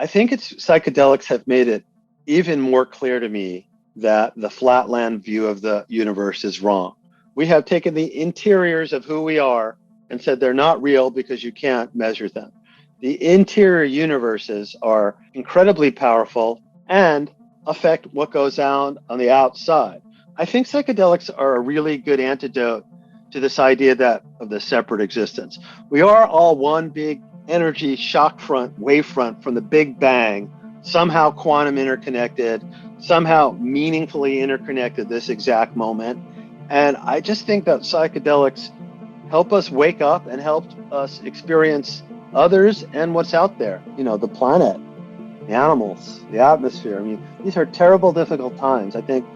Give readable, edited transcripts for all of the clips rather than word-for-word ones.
I think psychedelics have made it even more clear to me that the flatland view of the universe is wrong. We have taken the interiors of who we are and said they're not real because you can't measure them. The interior universes are incredibly powerful and affect what goes on the outside. I think psychedelics are a really good antidote to this idea of the separate existence. We are all one big energy shock front, wave front from the Big Bang, somehow quantum interconnected, somehow meaningfully interconnected this exact moment. And I just think that psychedelics help us wake up and help us experience others and what's out there, the planet, the animals, the atmosphere. I mean, these are terrible, difficult times. I think,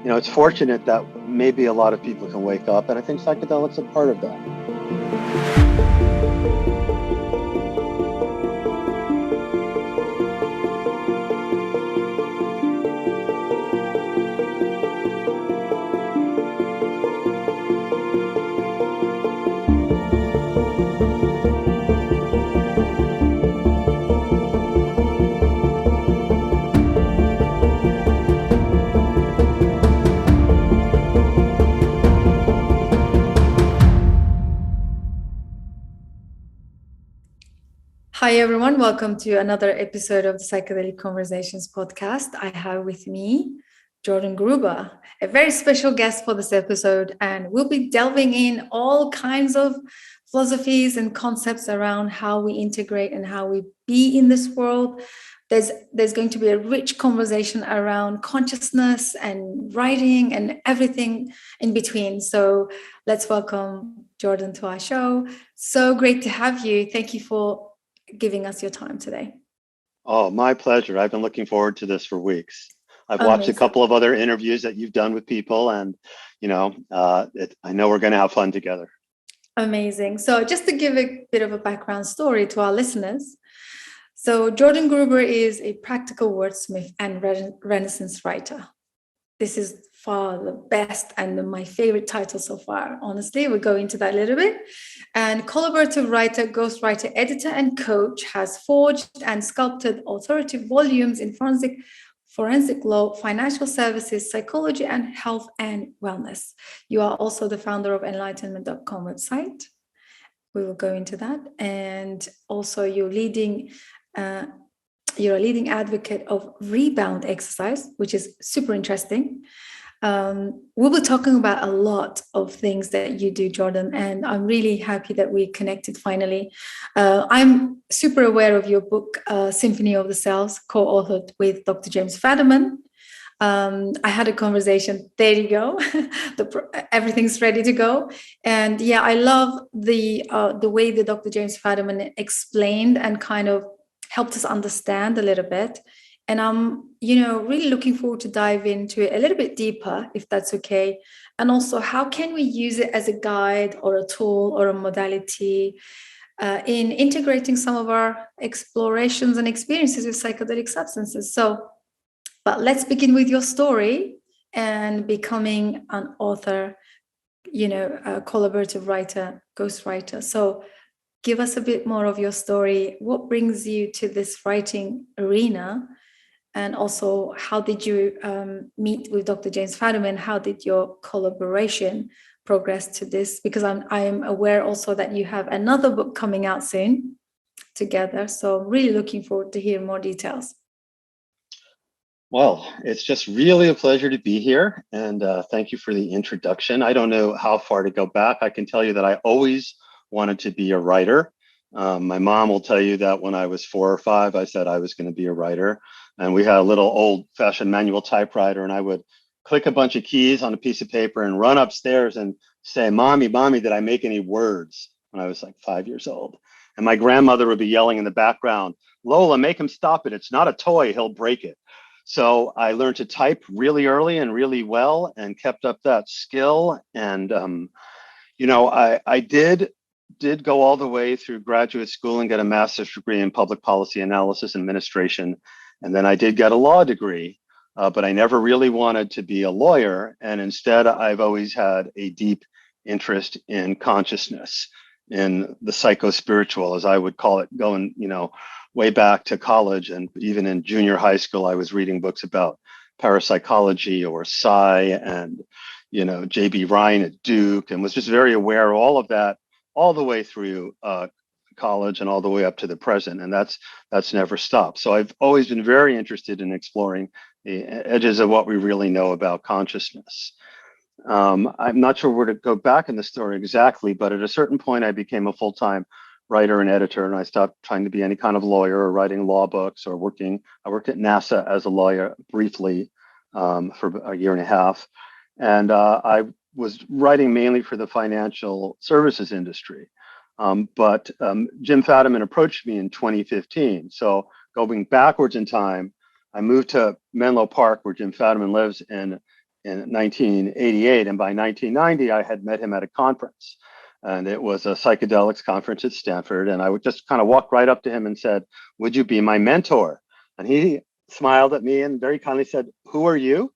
it's fortunate that maybe a lot of people can wake up, and I think psychedelics are part of that. Hi, everyone. Welcome to another episode of the Psychedelic Conversations podcast. I have with me Jordan Gruber, a very special guest for this episode, and we'll be delving in all kinds of philosophies and concepts around how we integrate and how we be in this world. There's going to be a rich conversation around consciousness and writing and everything in between. So let's welcome Jordan to our show. So great to have you. Thank you for giving us your time today. Oh, my pleasure. I've been looking forward to this for weeks. I've watched a couple of other interviews that you've done with people, and I know we're going to have fun together. Amazing. So just to give a bit of a background story to our listeners. So Jordan Gruber is a practical wordsmith and Renaissance writer. This is far the best and my favorite title so far. Honestly, we'll go into that a little bit. And collaborative writer, ghostwriter, editor, and coach, has forged and sculpted authoritative volumes in forensic law, financial services, psychology, and health and wellness. You are also the founder of enlightenment.com website. We will go into that. And also you're a leading advocate of rebound exercise, which is super interesting. We'll be talking about a lot of things that you do, Jordan, and I'm really happy that we connected finally. I'm super aware of your book, Symphony of the Selves, co-authored with Dr. James Fadiman. I had a conversation. There you go. Everything's ready to go. And yeah, I love the way that Dr. James Fadiman explained and kind of helped us understand a little bit. And I'm, really looking forward to dive into it a little bit deeper, if that's okay. And also, how can we use it as a guide or a tool or a modality in integrating some of our explorations and experiences with psychedelic substances? But let's begin with your story and becoming an author, a collaborative writer, ghostwriter. So give us a bit more of your story. What brings you to this writing arena? And also, how did you meet with Dr. James Fadiman? How did your collaboration progress to this? Because I'm aware also that you have another book coming out soon together. So I'm really looking forward to hear more details. Well, it's just really a pleasure to be here. And thank you for the introduction. I don't know how far to go back. I can tell you that I always wanted to be a writer. My mom will tell you that when I was 4 or 5, I said I was going to be a writer. And we had a little old-fashioned manual typewriter, and I would click a bunch of keys on a piece of paper and run upstairs and say, Mommy, did I make any words? When I was like 5 years old. And my grandmother would be yelling in the background, Lola, make him stop it. It's not a toy. He'll break it. So I learned to type really early and really well and kept up that skill. And, I did go all the way through graduate school and get a master's degree in public policy analysis and administration. And then I did get a law degree, but I never really wanted to be a lawyer. And instead, I've always had a deep interest in consciousness, in the psycho-spiritual, as I would call it, going, way back to college, and even in junior high school, I was reading books about parapsychology or psi and, J.B. Ryan at Duke, and was just very aware of all of that all the way through college and all the way up to the present. And that's never stopped. So I've always been very interested in exploring the edges of what we really know about consciousness. I'm not sure where to go back in the story exactly, but at a certain point, I became a full-time writer and editor, and I stopped trying to be any kind of lawyer or writing law books or working. I worked at NASA as a lawyer briefly for a year and a half, and I was writing mainly for the financial services industry. But Jim Fadiman approached me in 2015. So going backwards in time, I moved to Menlo Park, where Jim Fadiman lives, in 1988. And by 1990, I had met him at a conference. And it was a psychedelics conference at Stanford. And I would just kind of walk right up to him and said, "Would you be my mentor?" And he smiled at me and very kindly said, "Who are you?"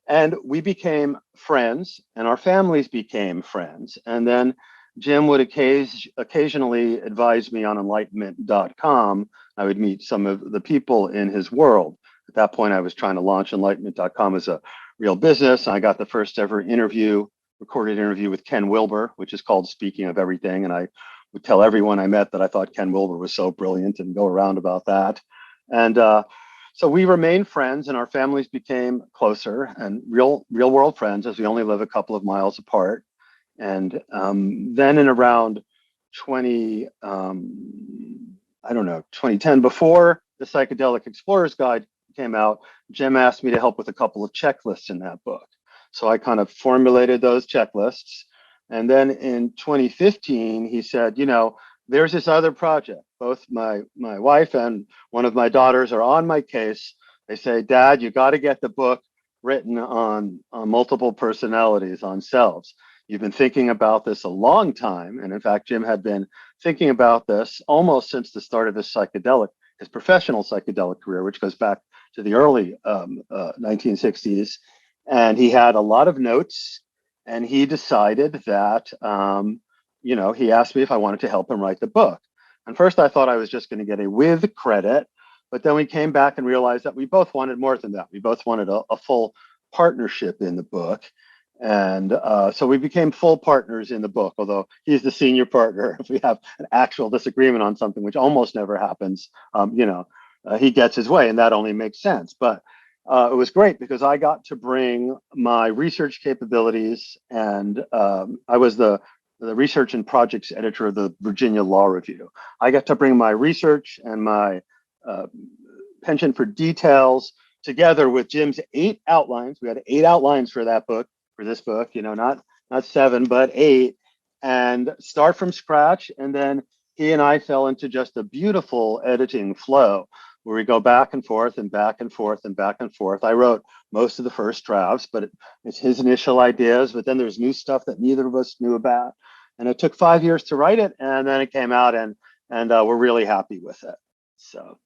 And we became friends, and our families became friends. And then Jim would occasionally advise me on enlightenment.com. I would meet some of the people in his world. At that point, I was trying to launch enlightenment.com as a real business. I got the first ever recorded interview with Ken Wilber, which is called Speaking of Everything. And I would tell everyone I met that I thought Ken Wilber was so brilliant and go around about that. And so we remained friends, and our families became closer and real world friends, as we only live a couple of miles apart. And then in around 2010, before the Psychedelic Explorer's Guide came out, Jim asked me to help with a couple of checklists in that book. So I kind of formulated those checklists. And then in 2015, he said, there's this other project. Both my wife and one of my daughters are on my case. They say, "Dad, you got to get the book written on multiple personalities, on selves. You've been thinking about this a long time." And in fact, Jim had been thinking about this almost since the start of his professional psychedelic career, which goes back to the early 1960s. And he had a lot of notes, and he decided that, he asked me if I wanted to help him write the book. And first I thought I was just going to get a with credit, but then we came back and realized that we both wanted more than that. We both wanted a full partnership in the book. And so we became full partners in the book, although he's the senior partner. If we have an actual disagreement on something, which almost never happens, he gets his way, and that only makes sense. But it was great because I got to bring my research capabilities, and I was the research and projects editor of the Virginia Law Review. I got to bring my research and my penchant for details together with Jim's 8 outlines. We had 8 outlines for that book. For this book, not 7, but 8, and start from scratch. And then he and I fell into just a beautiful editing flow where we go back and forth and back and forth and back and forth. I wrote most of the first drafts, but it's his initial ideas, but then there's new stuff that neither of us knew about. And it took 5 years to write it, and then it came out, and we're really happy with it. So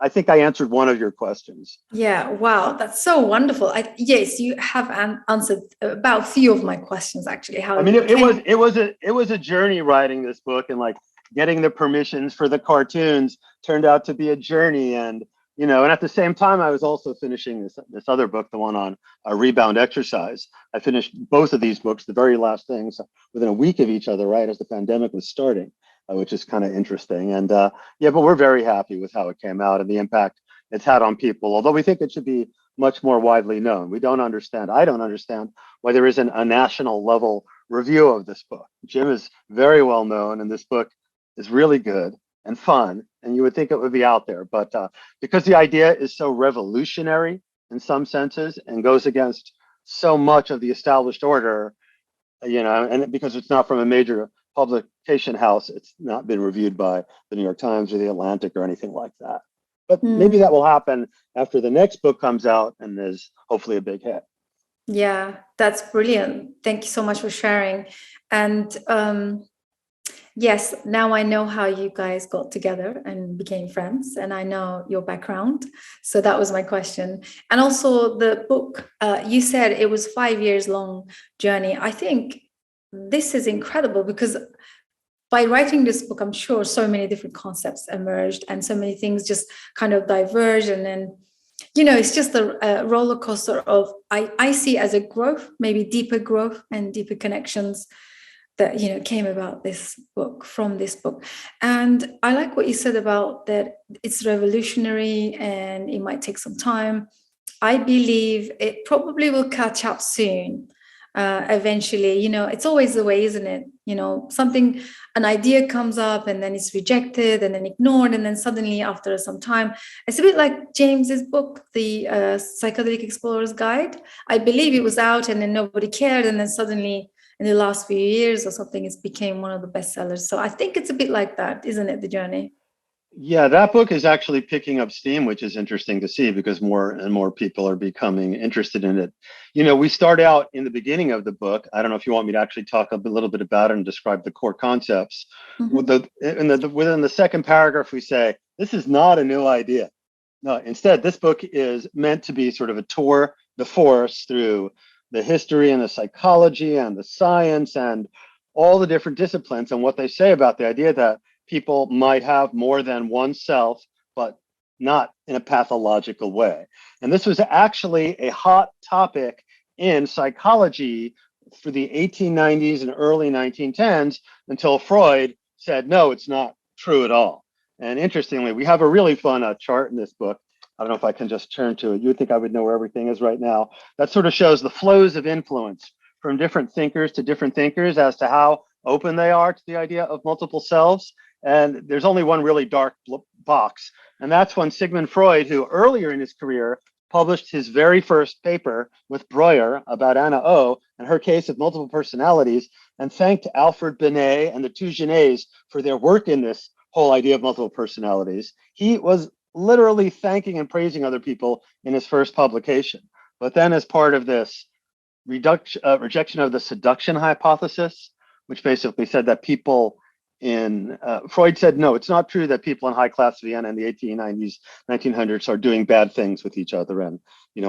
I think I answered one of your questions. Yeah, wow, that's so wonderful. Yes, you have answered about a few of my questions, actually. It was a journey writing this book, and like getting the permissions for the cartoons turned out to be a journey. And and at the same time, I was also finishing this other book, the one on rebound exercise. I finished both of these books, the very last things, within a week of each other, right as the pandemic was starting. Which is kind of interesting. And but we're very happy with how it came out and the impact it's had on people, although we think it should be much more widely known. I don't understand why there isn't a national level review of this book. Jim is very well known, and this book is really good and fun, and you would think it would be out there. But because the idea is so revolutionary in some senses and goes against so much of the established order, and because it's not from a major publication house, it's not been reviewed by the New York Times or the Atlantic or anything like that. But maybe that will happen after the next book comes out and is hopefully a big hit. Yeah, that's brilliant. Thank you so much for sharing. And yes, now I know how you guys got together and became friends, and I know your background. So that was my question. And also the book, you said it was 5 years long journey. I think this is incredible because by writing this book, I'm sure so many different concepts emerged and so many things just kind of diverged. And then, it's just a roller coaster of, I see as a growth, maybe deeper growth and deeper connections that, came about from this book. And I like what you said about that it's revolutionary and it might take some time. I believe it probably will catch up soon. Eventually, it's always the way, isn't it? An idea comes up and then it's rejected and then ignored, and then suddenly after some time, it's a bit like James's book, the Psychedelic Explorer's Guide. I believe it was out and then nobody cared, and then suddenly in the last few years or something, it's became one of the bestsellers. So I think it's a bit like that, isn't it, the journey? Yeah, that book is actually picking up steam, which is interesting to see because more and more people are becoming interested in it. We start out in the beginning of the book. I don't know if you want me to actually talk a little bit about it and describe the core concepts. Within the second paragraph, we say, this is not a new idea. No, instead, this book is meant to be sort of a tour de force through the history and the psychology and the science and all the different disciplines and what they say about the idea that people might have more than one self, but not in a pathological way. And this was actually a hot topic in psychology for the 1890s and early 1910s until Freud said, no, it's not true at all. And interestingly, we have a really fun chart in this book. I don't know if I can just turn to it. You would think I would know where everything is right now. That sort of shows the flows of influence from different thinkers to different thinkers as to how open they are to the idea of multiple selves. And there's only one really dark box. And that's when Sigmund Freud, who earlier in his career published his very first paper with Breuer about Anna O and her case of multiple personalities, and thanked Alfred Binet and the two Genets for their work in this whole idea of multiple personalities. He was literally thanking and praising other people in his first publication. But then as part of this rejection of the seduction hypothesis, which basically said that people Freud said, no, it's not true that people in high class Vienna in the 1890s, 1900s are doing bad things with each other and,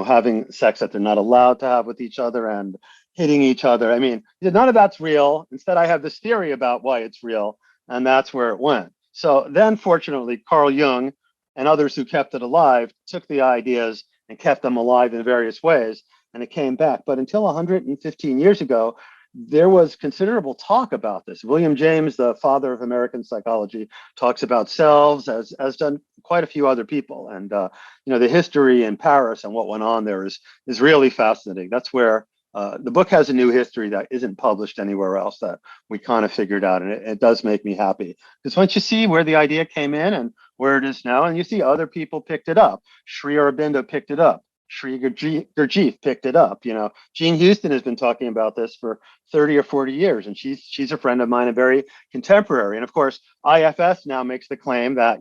having sex that they're not allowed to have with each other and hitting each other. I mean, none of that's real. Instead, I have this theory about why it's real, and that's where it went. So then, fortunately, Carl Jung and others who kept it alive took the ideas and kept them alive in various ways, and it came back. But until 115 years ago, there was considerable talk about this. William James, the father of American psychology, talks about selves, as done quite a few other people. And the history in Paris and what went on there is really fascinating. That's where the book has a new history that isn't published anywhere else that we kind of figured out. And it does make me happy. Because once you see where the idea came in and where it is now, and you see other people picked it up, Sri Aurobindo picked it up, Sri Gurdjieff picked it up. Jean Houston has been talking about this for 30 or 40 years, and she's a friend of mine and very contemporary. And of course, IFS now makes the claim that,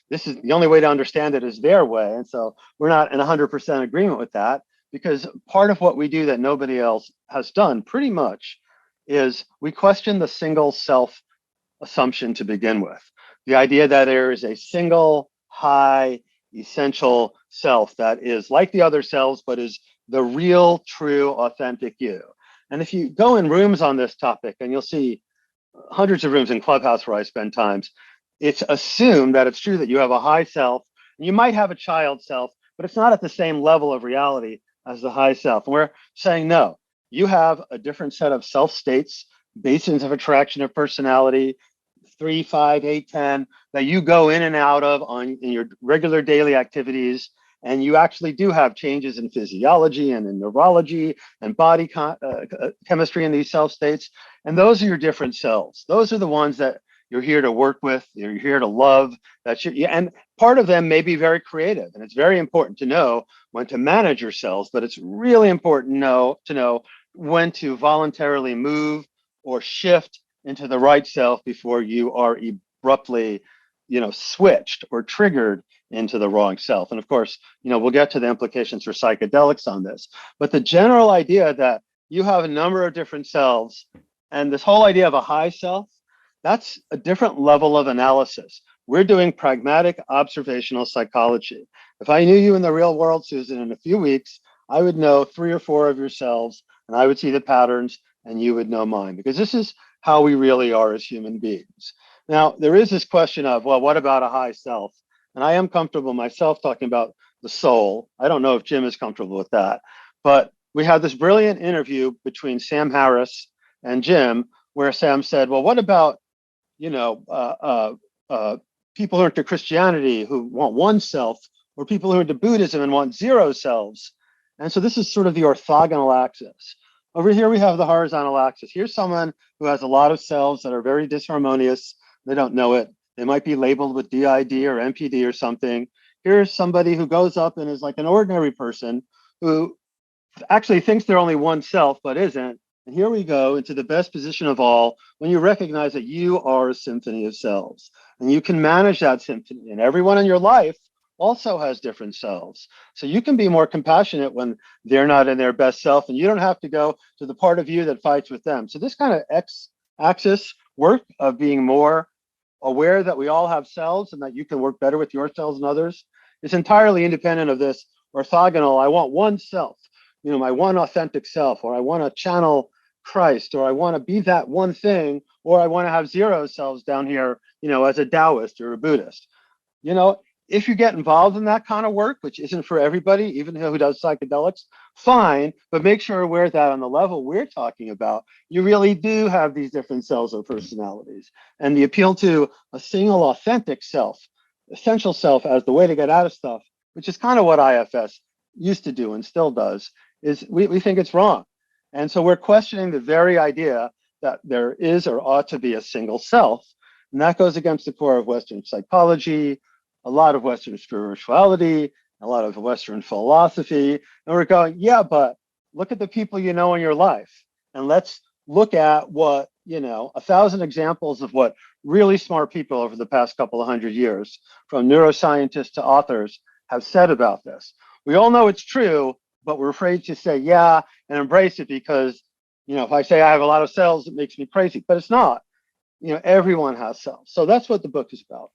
this is the only way to understand it is their way. And so we're not in 100% agreement with that, because part of what we do that nobody else has done pretty much is we question the single self assumption to begin with. The idea that there is a single high essential self that is like the other selves, but is the real, true, authentic you. And if you go in rooms on this topic, and you'll see hundreds of rooms in Clubhouse where I spend times, it's assumed that it's true that you have a high self, and you might have a child self, but it's not at the same level of reality as the high self. And we're saying, no, you have a different set of self states, basins of attraction of personality, 3, 5, 8, 10, that you go in and out of in your regular daily activities. And you actually do have changes in physiology and in neurology and body chemistry in these self states. And those are your different selves. Those are the ones that you're here to work with, you're here to love. And part of them may be very creative. And it's very important to know when to manage your selves, but it's really important to know when to voluntarily move or shift into the right self before you are abruptly, switched or triggered into the wrong self. And of course, we'll get to the implications for psychedelics on this. But the general idea that you have a number of different selves, and this whole idea of a high self, that's a different level of analysis. We're doing pragmatic observational psychology. If I knew you in the real world, Susan, in a few weeks, I would know 3 or 4 of yourselves, and I would see the patterns, and you would know mine, because this is how we really are as human beings. Now, there is this question of, well, what about a high self? And I am comfortable myself talking about the soul. I don't know if Jim is comfortable with that, but we had this brilliant interview between Sam Harris and Jim, where Sam said, well, what about, you know, people who are into Christianity who want one self, or people who are into Buddhism and want zero selves? And so this is sort of the orthogonal axis. Over here, we have the horizontal axis. Here's someone who has a lot of selves that are very disharmonious. They don't know it. They might be labeled with DID or MPD or something. Here's somebody who goes up and is like an ordinary person who actually thinks they're only one self, but isn't. And here we go into the best position of all, when you recognize that you are a symphony of selves and you can manage that symphony, and everyone in your life also has different selves. So you can be more compassionate when they're not in their best self, and you don't have to go to the part of you that fights with them. So this kind of x-axis work of being more aware that we all have selves and that you can work better with your selves and others is entirely independent of this orthogonal, I want one self, you know, my one authentic self, or I want to channel Christ, or I want to be that one thing, or I want to have zero selves down here, you know, as a Taoist or a Buddhist. You know, if you get involved in that kind of work, which isn't for everybody, even who does psychedelics, fine, but make sure you're aware that on the level we're talking about, you really do have these different selves or personalities. And the appeal to a single authentic self, essential self as the way to get out of stuff, which is kind of what IFS used to do and still does, is we think it's wrong. And so we're questioning the very idea that there is or ought to be a single self. And that goes against the core of Western psychology, a lot of Western spirituality, a lot of Western philosophy. And we're going, yeah, but look at the people you know in your life. And let's look at what, you know, 1,000 examples of what really smart people over the past couple of hundred years, from neuroscientists to authors, have said about this. We all know it's true, but we're afraid to say, yeah, and embrace it because, you know, if I say I have a lot of cells, it makes me crazy, but it's not. You know, everyone has cells. So that's what the book is about.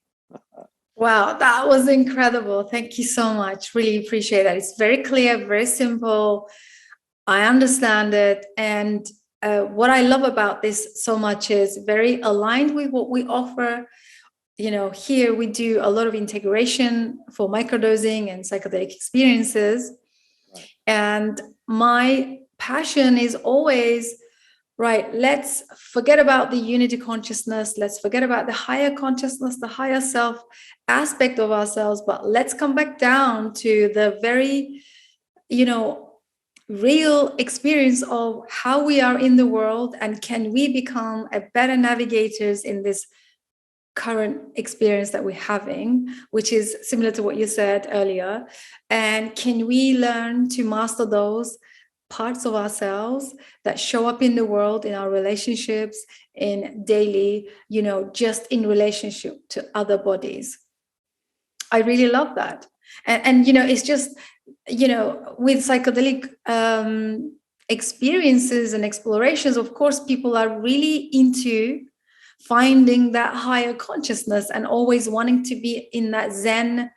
Wow, that was incredible. Thank you so much. Really appreciate that. It's very clear, very simple. I understand it. And what I love about this so much is very aligned with what we offer. You know, here we do a lot of integration for microdosing and psychedelic experiences. Right. And my passion is always, right, let's forget about the unity consciousness. Let's forget about the higher consciousness, the higher self aspect of ourselves, but let's come back down to the very, you know, real experience of how we are in the world, and can we become a better navigators in this current experience that we're having, which is similar to what you said earlier. And can we learn to master those parts of ourselves that show up in the world, in our relationships, in daily, you know, just in relationship to other bodies. I really love that. And you know, it's just, you know, with psychedelic experiences and explorations, of course, people are really into finding that higher consciousness and always wanting to be in that Zen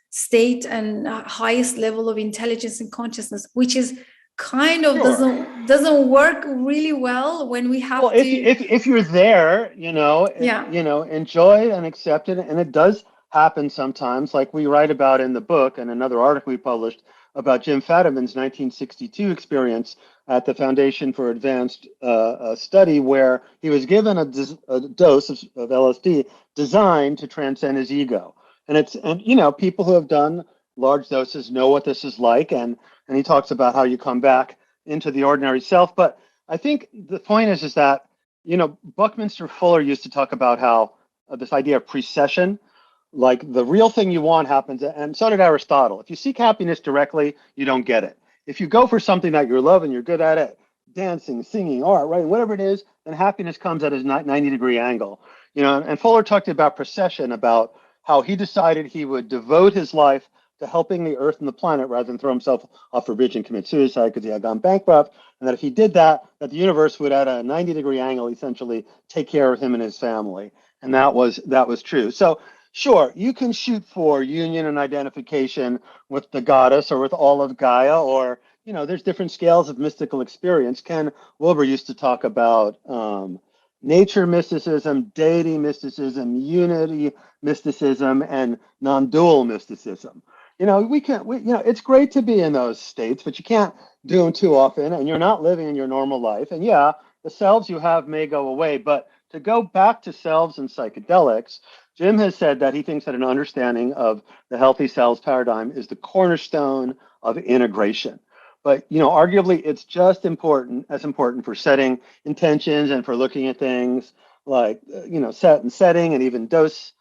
state and highest level of intelligence and consciousness, which is kind of doesn't work really well when we have to. If you're there, you know, you know, enjoy and accept it, and it does happen sometimes, like we write about in the book and another article we published about Jim Fadiman's 1962 experience at the Foundation for Advanced Study, where he was given a dose of LSD designed to transcend his ego. And you know, people who have done large doses know what this is like, and he talks about how you come back into the ordinary self. But I think the point is that, you know, Buckminster Fuller used to talk about how this idea of precession, like the real thing you want happens, and so did Aristotle. If you seek happiness directly, you don't get it. If you go for something that you love and you're good at it, dancing, singing, art, writing, whatever it is, then happiness comes at a 90-degree angle. You know, and Fuller talked about precession, about how he decided he would devote his life to helping the earth and the planet rather than throw himself off a bridge and commit suicide because he had gone bankrupt, and that if he did that, that the universe would at a 90-degree angle essentially take care of him and his family. And that was true. So sure, you can shoot for union and identification with the goddess or with all of Gaia, or, you know, there's different scales of mystical experience. Ken Wilber used to talk about, nature mysticism, deity mysticism, unity mysticism, and non-dual mysticism. It's great to be in those states, but you can't do them too often, and you're not living in your normal life. And yeah, the selves you have may go away, but to go back to selves and psychedelics, Jim has said that he thinks that an understanding of the healthy selves paradigm is the cornerstone of integration. But arguably, it's just as important for setting intentions and for looking at things like set and setting and even dosage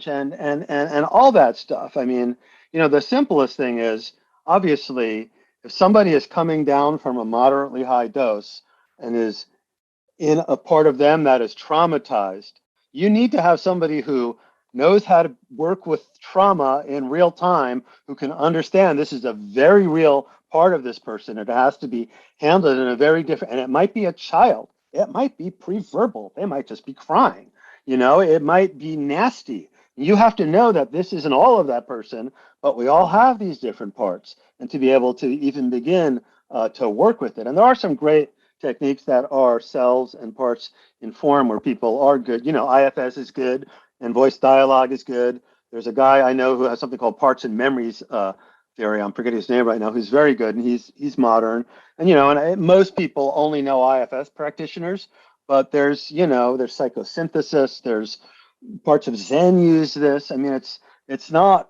and all that stuff. I mean, the simplest thing is obviously if somebody is coming down from a moderately high dose and is in a part of them that is traumatized, you need to have somebody who knows how to work with trauma in real time, who can understand this is a very real part of this person. It has to be handled in a very different, and it might be a child. It might be pre-verbal. They might just be crying. It might be nasty. You have to know that this isn't all of that person, but we all have these different parts, and to be able to even begin to work with it. And there are some great techniques that are cells and parts in form where people are good. IFS is good and voice dialogue is good. There's a guy I know who has something called parts and memories theory. I'm forgetting his name right now. Who's very good, and he's modern. And most people only know IFS practitioners, but there's psychosynthesis. There's parts of Zen use this. I mean, it's not.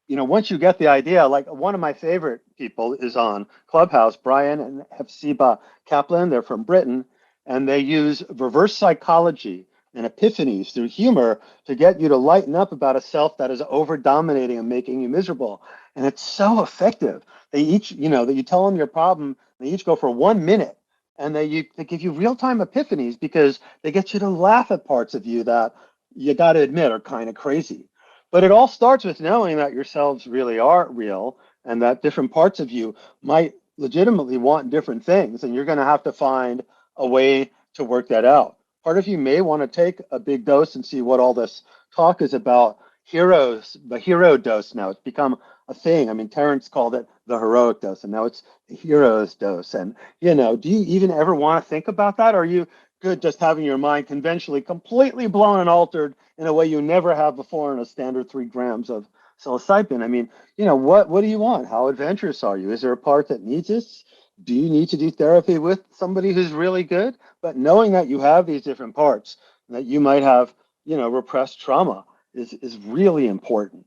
Once you get the idea, like one of my favorite people is on Clubhouse, Brian and Hepzibah Kaplan. They're from Britain, and they use reverse psychology and epiphanies through humor to get you to lighten up about a self that is over dominating and making you miserable. And it's so effective. They each, that you tell them your problem, they each go for 1 minute, and they give you real-time epiphanies because they get you to laugh at parts of you that you got to admit are kind of crazy. But it all starts with knowing that yourselves really are real and that different parts of you might legitimately want different things. And you're going to have to find a way to work that out. Part of you may want to take a big dose and see what all this talk is about. The hero dose now. It's become a thing. I mean, Terence called it the heroic dose, and now it's the hero's dose. And, do you even ever want to think about that? Or are you good just having your mind conventionally completely blown and altered in a way you never have before in a standard 3 grams of psilocybin? I mean, what do you want? How adventurous are you? Is there a part that needs this? Do you need to do therapy with somebody who's really good? But knowing that you have these different parts, that you might have, repressed trauma is really important.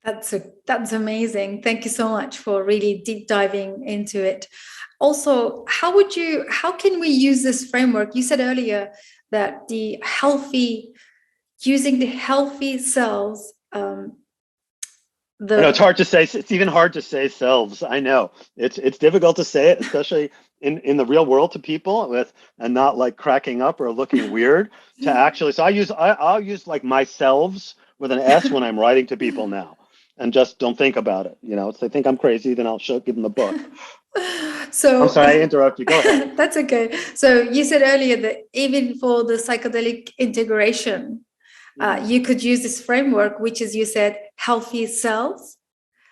That's amazing. Thank you so much for really deep diving into it. Also, how can we use this framework? You said earlier that using the healthy cells, I know it's hard to say. It's even hard to say selves. I know it's difficult to say it, especially in the real world to people and not like cracking up or looking weird to actually. So I'll use like myselves with an S when I'm writing to people now, and just don't think about it. If they think I'm crazy, then I'll give them the book. So I'm sorry, I interrupt you. Go ahead. That's okay. So you said earlier that even for the psychedelic integration, you could use this framework, which is, you said, healthy selves.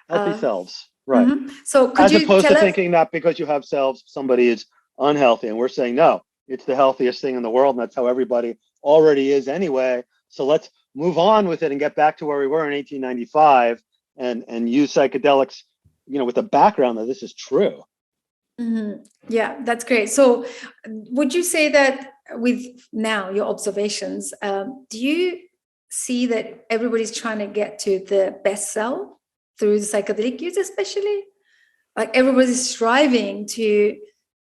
Healthy selves, right. Mm-hmm. So as opposed to thinking that because you have selves, somebody is unhealthy. And we're saying, no, it's the healthiest thing in the world. And that's how everybody already is anyway. So let's move on with it and get back to where we were in 1895 and use psychedelics, with the background that this is true. Mm-hmm. Yeah, that's great. So would you say that with now your observations, do you see that everybody's trying to get to the best self through the psychedelic use, especially? Like everybody's striving to,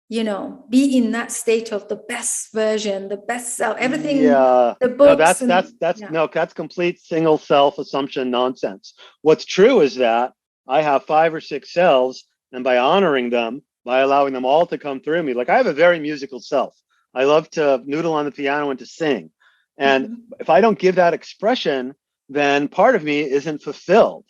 be in that state of the best version, the best self, everything. Yeah. The books. That's complete single self assumption nonsense. What's true is that I have 5 or 6 selves, and by honoring them, by allowing them all to come through me, like I have a very musical self. I love to noodle on the piano and to sing. And if I don't give that expression, then part of me isn't fulfilled.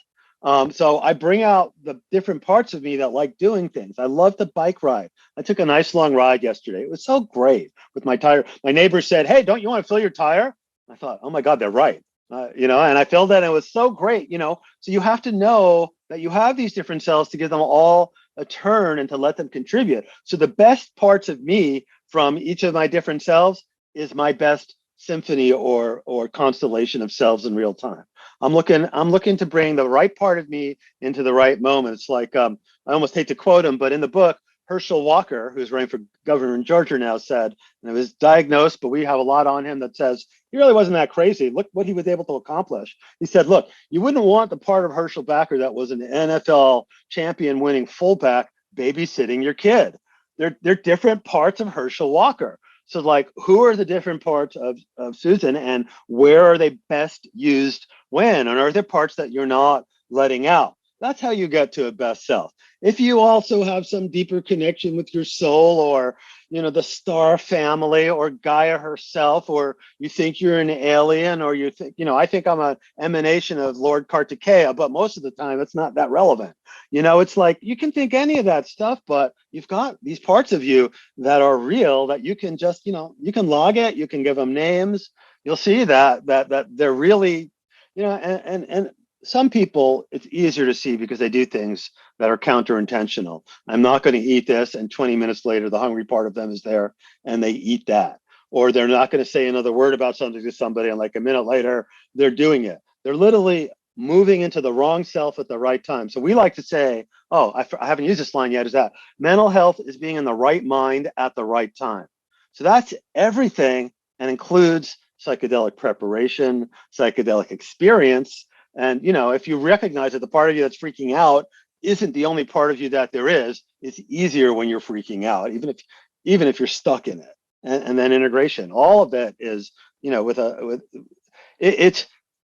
So I bring out the different parts of me that like doing things. I love to bike ride. I took a nice long ride yesterday. It was so great with my tire. My neighbor said, "Hey, don't you want to fill your tire?" I thought, oh my God, they're right. And I filled it and it was so great, So you have to know that you have these different cells to give them all a turn and to let them contribute. So the best parts of me from each of my different selves is my best symphony or constellation of selves in real time. I'm looking to bring the right part of me into the right moment. It's like I almost hate to quote him, but in the book, Herschel Walker, who's running for governor in Georgia now, said, and it was diagnosed, but we have a lot on him that says he really wasn't that crazy. Look what he was able to accomplish. He said, look, you wouldn't want the part of Herschel Walker that was an NFL champion winning fullback babysitting your kid. They're different parts of Herschel Walker. So like, who are the different parts of Susan and where are they best used when? And are there parts that you're not letting out? That's how you get to a best self. If you also have some deeper connection with your soul or, the star family or Gaia herself, or you think you're an alien or you think, I think I'm an emanation of Lord Kartikeya, but most of the time it's not that relevant. It's like you can think any of that stuff, but you've got these parts of you that are real that you can just, you can log it, you can give them names. You'll see that they're really, and some people, it's easier to see because they do things that are counter-intentional. I'm not going to eat this, and 20 minutes later, the hungry part of them is there, and they eat that. Or they're not going to say another word about something to somebody, and like a minute later, they're doing it. They're literally moving into the wrong self at the right time. So we like to say, I haven't used this line yet, is that mental health is being in the right mind at the right time. So that's everything and includes psychedelic preparation, psychedelic experience. And, if you recognize that the part of you that's freaking out isn't the only part of you that there is, it's easier when you're freaking out, even if you're stuck in it. And then integration, all of that is,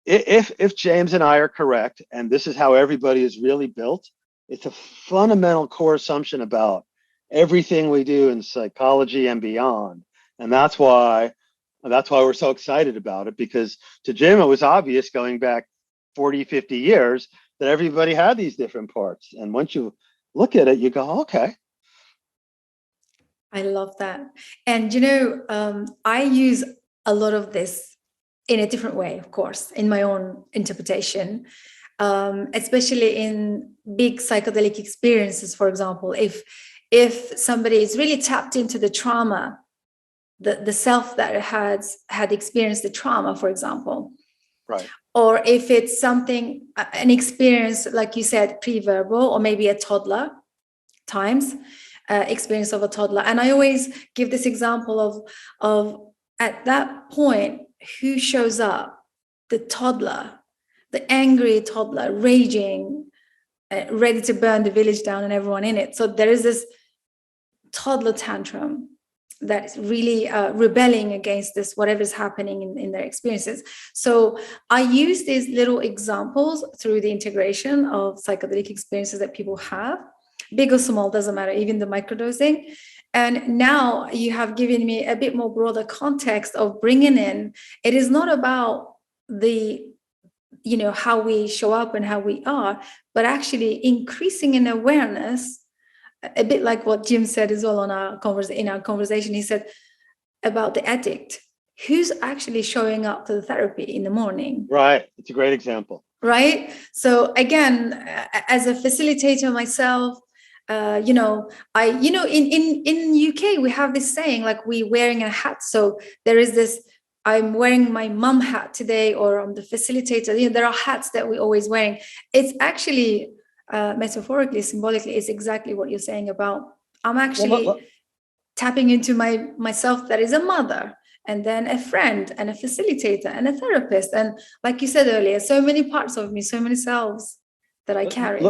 if James and I are correct, and this is how everybody is really built, it's a fundamental core assumption about everything we do in psychology and beyond. And that's why we're so excited about it, because to Jim, it was obvious going back 40, 50 years that everybody had these different parts. And once you look at it, you go, okay. I love that. And, I use a lot of this in a different way, of course, in my own interpretation, especially in big psychedelic experiences. For example, if somebody is really tapped into the trauma, the self that had experienced the trauma, for example, right. Or if it's something, an experience, like you said, pre-verbal, or maybe a toddler times, experience of a toddler. And I always give this example of at that point, who shows up? The toddler, the angry toddler, raging, ready to burn the village down and everyone in it. So there is this toddler tantrum that is really rebelling against this, whatever's happening in their experiences. So I use these little examples through the integration of psychedelic experiences that people have, big or small, doesn't matter, even the microdosing. And now you have given me a bit more broader context of bringing in, it is not about the, how we show up and how we are, but actually increasing in awareness, a bit like what Jim said as well in our conversation. He said about the addict, who's actually showing up to the therapy in the morning. Right. It's a great example. Right. So again, as a facilitator myself, in UK, we have this saying, like, we wearing a hat. So there is this, I'm wearing my mum hat today, or I'm the facilitator. There are hats that we're always wearing. It's actually metaphorically, symbolically, it's exactly what you're saying about, I'm actually tapping into myself that is a mother, and then a friend, and a facilitator, and a therapist. And like you said earlier, so many parts of me, so many selves that I carry.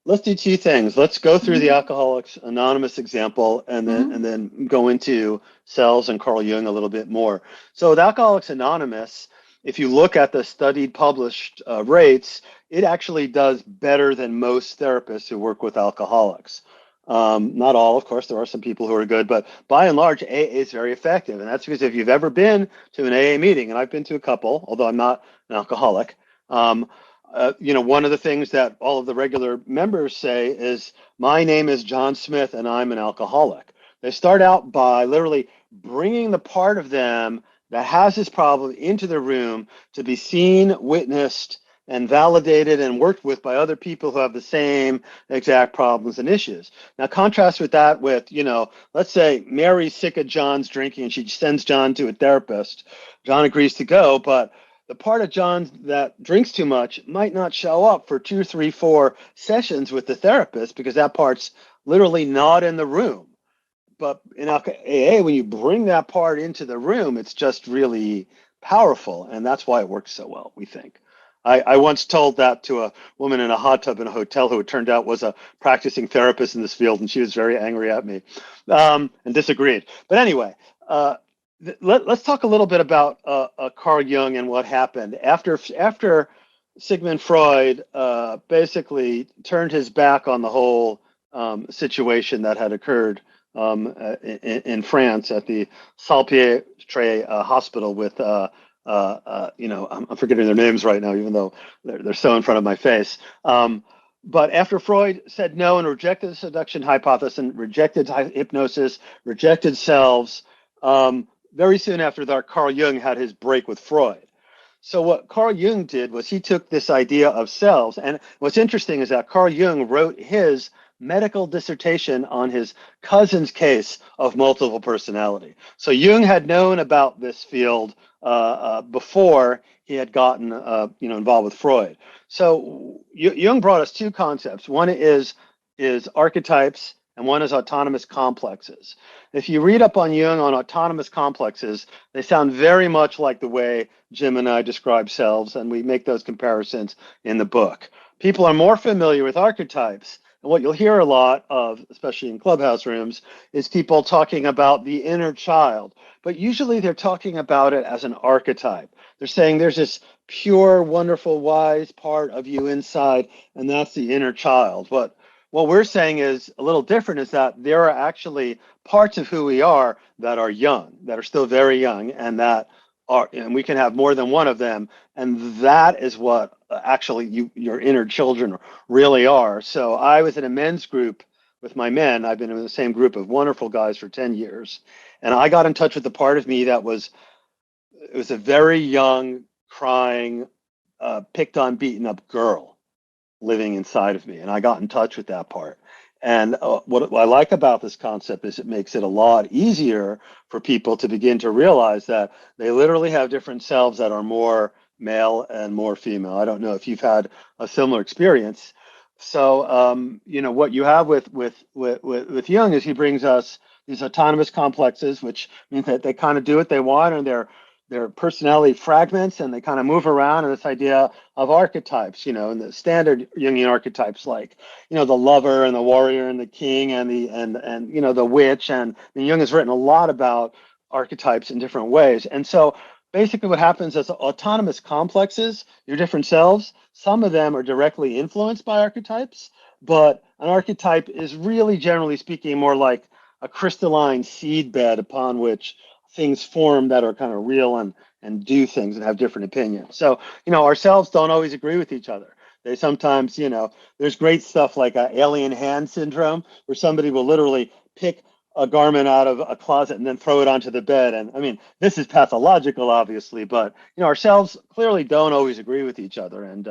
Let's do two things. Let's go through the Alcoholics Anonymous example, and then go into cells and Carl Jung a little bit more. So with Alcoholics Anonymous, if you look at the studied published rates, it actually does better than most therapists who work with alcoholics. Not all, of course, there are some people who are good, but by and large, AA is very effective. And that's because if you've ever been to an AA meeting, and I've been to a couple, although I'm not an alcoholic, one of the things that all of the regular members say is, my name is John Smith and I'm an alcoholic. They start out by literally bringing the part of them that has this problem into the room to be seen, witnessed, and validated and worked with by other people who have the same exact problems and issues. Now, contrast with that with, let's say Mary's sick of John's drinking and she sends John to a therapist. John agrees to go, but the part of John that drinks too much might not show up for 2, 3, 4 sessions with the therapist because that part's literally not in the room. But in AA, when you bring that part into the room, it's just really powerful. And that's why it works so well, we think. I once told that to a woman in a hot tub in a hotel who it turned out was a practicing therapist in this field, and she was very angry at me and disagreed. But anyway, let's talk a little bit about Carl Jung and what happened. After Sigmund Freud basically turned his back on the whole situation that had occurred in France at the Salpêtre hospital with I'm forgetting their names right now, even though they're so in front of my face. But after Freud said no and rejected the seduction hypothesis and rejected hypnosis, rejected selves, very soon after that, Carl Jung had his break with Freud. So what Carl Jung did was he took this idea of selves, and what's interesting is that Carl Jung wrote his medical dissertation on his cousin's case of multiple personality. So Jung had known about this field before he had gotten involved with Freud. So Jung brought us two concepts. One is archetypes, and one is autonomous complexes. If you read up on Jung on autonomous complexes, they sound very much like the way Jim and I describe selves, and we make those comparisons in the book. People are more familiar with archetypes. And what you'll hear a lot of, especially in clubhouse rooms, is people talking about the inner child. But usually they're talking about it as an archetype. They're saying there's this pure, wonderful, wise part of you inside, and that's the inner child. What we're saying is a little different, is that there are actually parts of who we are that are young, that are still very young, and we can have more than one of them, and that is what actually your inner children really are. So I was in a men's group with my men. I've been in the same group of wonderful guys for 10 years, and I got in touch with the part of me that was a very young, crying, picked on, beaten up girl living inside of me, and I got in touch with that part. And what I like about this concept is it makes it a lot easier for people to begin to realize that they literally have different selves that are more male and more female. I don't know if you've had a similar experience. So, what you have with Jung is he brings us these autonomous complexes, which means that they kind of do what they want, and they're personality fragments, and they kind of move around. And this idea of archetypes, and the standard Jungian archetypes, like, the lover and the warrior and the king and the witch. And Jung has written a lot about archetypes in different ways. And so basically what happens is autonomous complexes, your different selves, some of them are directly influenced by archetypes, but an archetype is really, generally speaking, more like a crystalline seed bed upon which things form that are kind of real and do things and have different opinions. So, ourselves don't always agree with each other. They sometimes, there's great stuff like alien hand syndrome, where somebody will literally pick a garment out of a closet and then throw it onto the bed. And I mean, this is pathological, obviously, but, ourselves clearly don't always agree with each other. And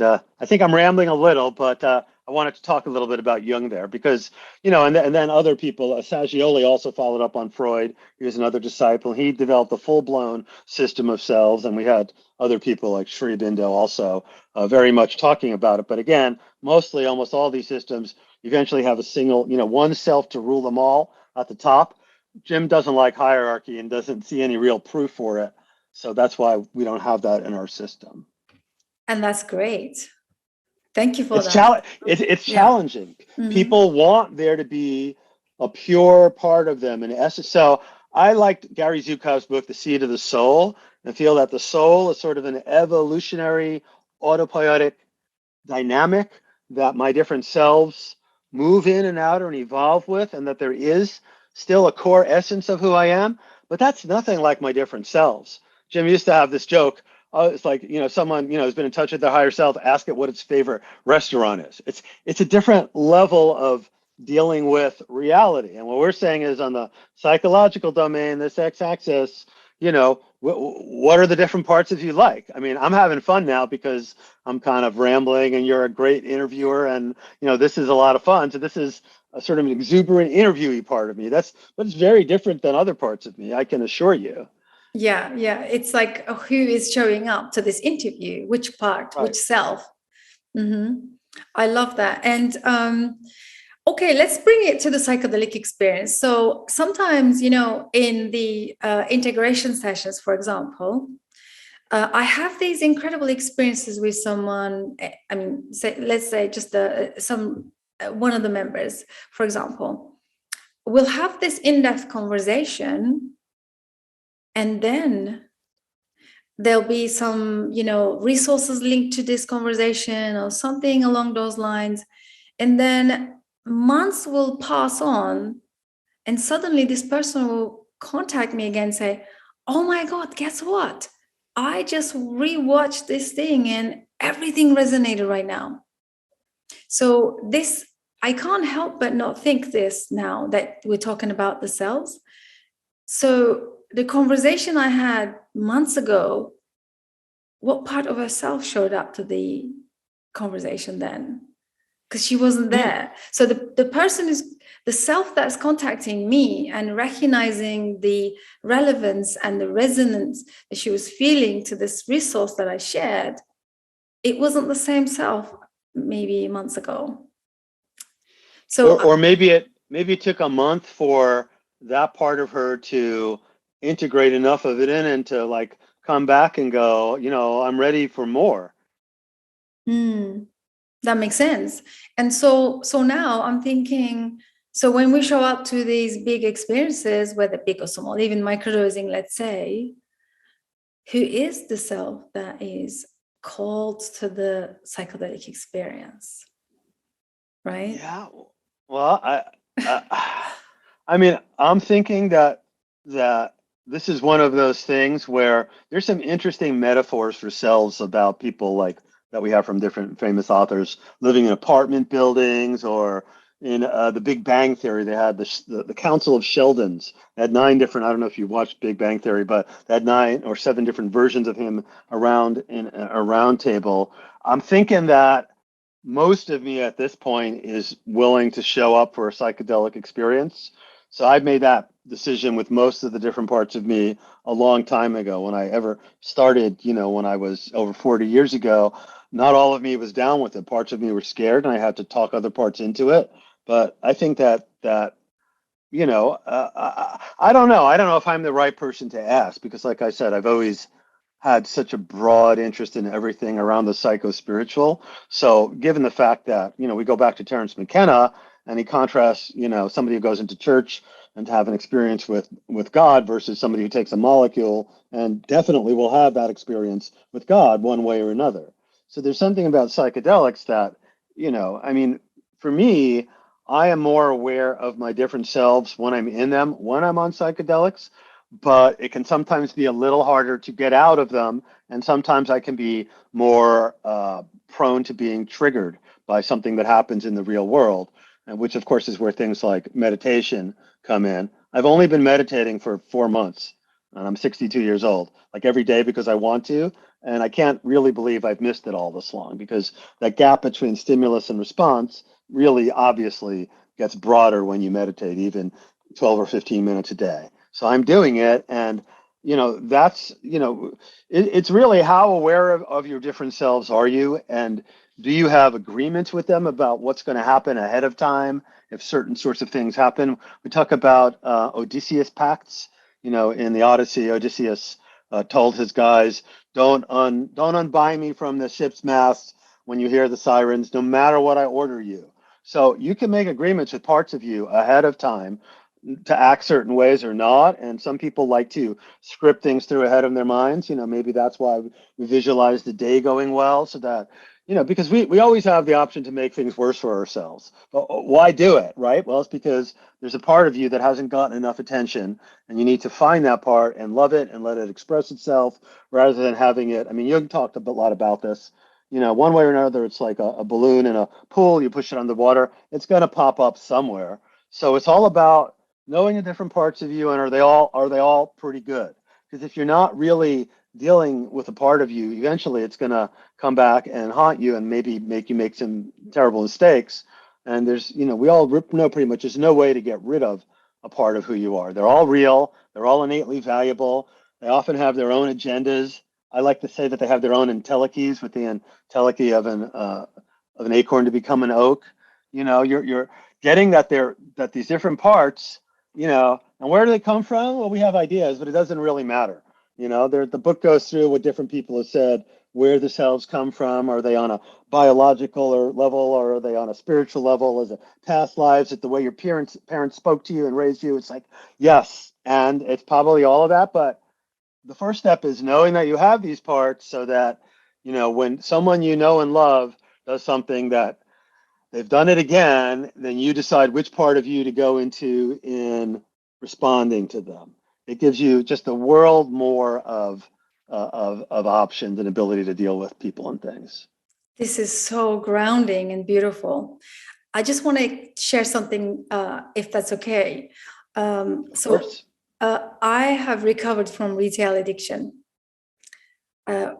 I think I'm rambling a little, but I wanted to talk a little bit about Jung there because, and then other people, Saggioli also followed up on Freud. He was another disciple. He developed a full-blown system of selves, and we had other people like Sri Aurobindo also very much talking about it. But again, mostly almost all these systems eventually have a single, one self to rule them all at the top. Jim doesn't like hierarchy and doesn't see any real proof for it. So that's why we don't have that in our system. And that's great. Thank you for that. It's challenging. Mm-hmm. People want there to be a pure part of them in essence. So I liked Gary Zukav's book, The Seed of the Soul, and feel that the soul is sort of an evolutionary, autopoietic dynamic that my different selves move in and out and evolve with, and that there is still a core essence of who I am. But that's nothing like my different selves. Jim used to have this joke. It's like, someone, has been in touch with their higher self, ask it what its favorite restaurant is. It's a different level of dealing with reality. And what we're saying is on the psychological domain, this x-axis, what are the different parts of you like? I mean, I'm having fun now because I'm kind of rambling and you're a great interviewer and, this is a lot of fun. So this is a sort of an exuberant interviewee part of me. But it's very different than other parts of me, I can assure you. Yeah, yeah. It's like who is showing up to this interview, which part, which Right. self. I love that. And okay, let's bring it to the psychedelic experience. So sometimes, in the integration sessions, for example, I have these incredible experiences with someone. I mean, let's say just one of the members, for example, we'll have this in-depth conversation, and then there'll be some, resources linked to this conversation or something along those lines. And then months will pass on, and suddenly this person will contact me again and say, oh my God, guess what? I just rewatched this thing and everything resonated right now. So this, I can't help but not think this now that we're talking about the cells. So the conversation I had months ago, what part of herself showed up to the conversation then? Because she wasn't there. So the person is the self that's contacting me and recognizing the relevance and the resonance that she was feeling to this resource that I shared. It wasn't the same self maybe months ago. So Or maybe it took a month for that part of her to integrate enough of it in and to like come back and go, I'm ready for more. That makes sense. And so now I'm thinking, so when we show up to these big experiences, whether big or small, even microdosing, let's say, who is the self that is called to the psychedelic experience? Right? Yeah. Well, I mean, I'm thinking that this is one of those things where there's some interesting metaphors for selves about people like that we have from different famous authors living in apartment buildings or in the Big Bang Theory. They had the Council of Sheldons. They had nine different. I don't know if you watched Big Bang Theory, but they had 9 or 7 different versions of him around in a round table. I'm thinking that most of me at this point is willing to show up for a psychedelic experience. So I've made that decision with most of the different parts of me a long time ago. When I ever started, when I was over 40 years ago, not all of me was down with it. Parts of me were scared and I had to talk other parts into it. But I think that I don't know. I don't know if I'm the right person to ask because, like I said, I've always had such a broad interest in everything around the psycho-spiritual. So given the fact that, we go back to Terence McKenna and he contrasts, somebody who goes into church and to have an experience with God versus somebody who takes a molecule and definitely will have that experience with God one way or another. So there's something about psychedelics that, I mean, for me, I am more aware of my different selves when I'm in them, when I'm on psychedelics, but it can sometimes be a little harder to get out of them. And sometimes I can be more prone to being triggered by something that happens in the real world, and which, of course, is where things like meditation come in. I've only been meditating for 4 months, and I'm 62 years old, like every day because I want to. And I can't really believe I've missed it all this long because that gap between stimulus and response really obviously gets broader when you meditate, even 12 or 15 minutes a day. So I'm doing it. And, that's, it's really how aware of your different selves are you? And do you have agreements with them about what's going to happen ahead of time if certain sorts of things happen? We talk about Odysseus pacts, in the Odyssey. Odysseus told his guys, don't unbind me from the ship's mast when you hear the sirens, no matter what I order you. So you can make agreements with parts of you ahead of time to act certain ways or not. And some people like to script things through ahead of their minds. Maybe that's why we visualize the day going well so that, because we always have the option to make things worse for ourselves. But why do it, right? Well, it's because there's a part of you that hasn't gotten enough attention and you need to find that part and love it and let it express itself rather than having it. I mean, Jung talked a lot about this. One way or another, it's like a balloon in a pool. You push it underwater, it's going to pop up somewhere. So it's all about knowing the different parts of you and are they all pretty good? Because if you're not really dealing with a part of you, eventually it's going to come back and haunt you and maybe make you make some terrible mistakes. And there's, we all know pretty much there's no way to get rid of a part of who you are. They're all real. They're all innately valuable. They often have their own agendas. I like to say that they have their own entelechies, with the entelechy of an acorn to become an oak. You're getting that these different parts, and where do they come from? Well, we have ideas, but it doesn't really matter. The book goes through what different people have said, where the selves come from. Are they on a biological or level, or are they on a spiritual level? Is it past lives? Is it the way your parents spoke to you and raised you? It's like, yes, and it's probably all of that. But the first step is knowing that you have these parts, so that, when someone you know and love does something that they've done it again, then you decide which part of you to go into in responding to them. It gives you just a world more of options and ability to deal with people and things. This is so grounding and beautiful. I just want to share something, if that's okay. Of course. I have recovered from retail addiction.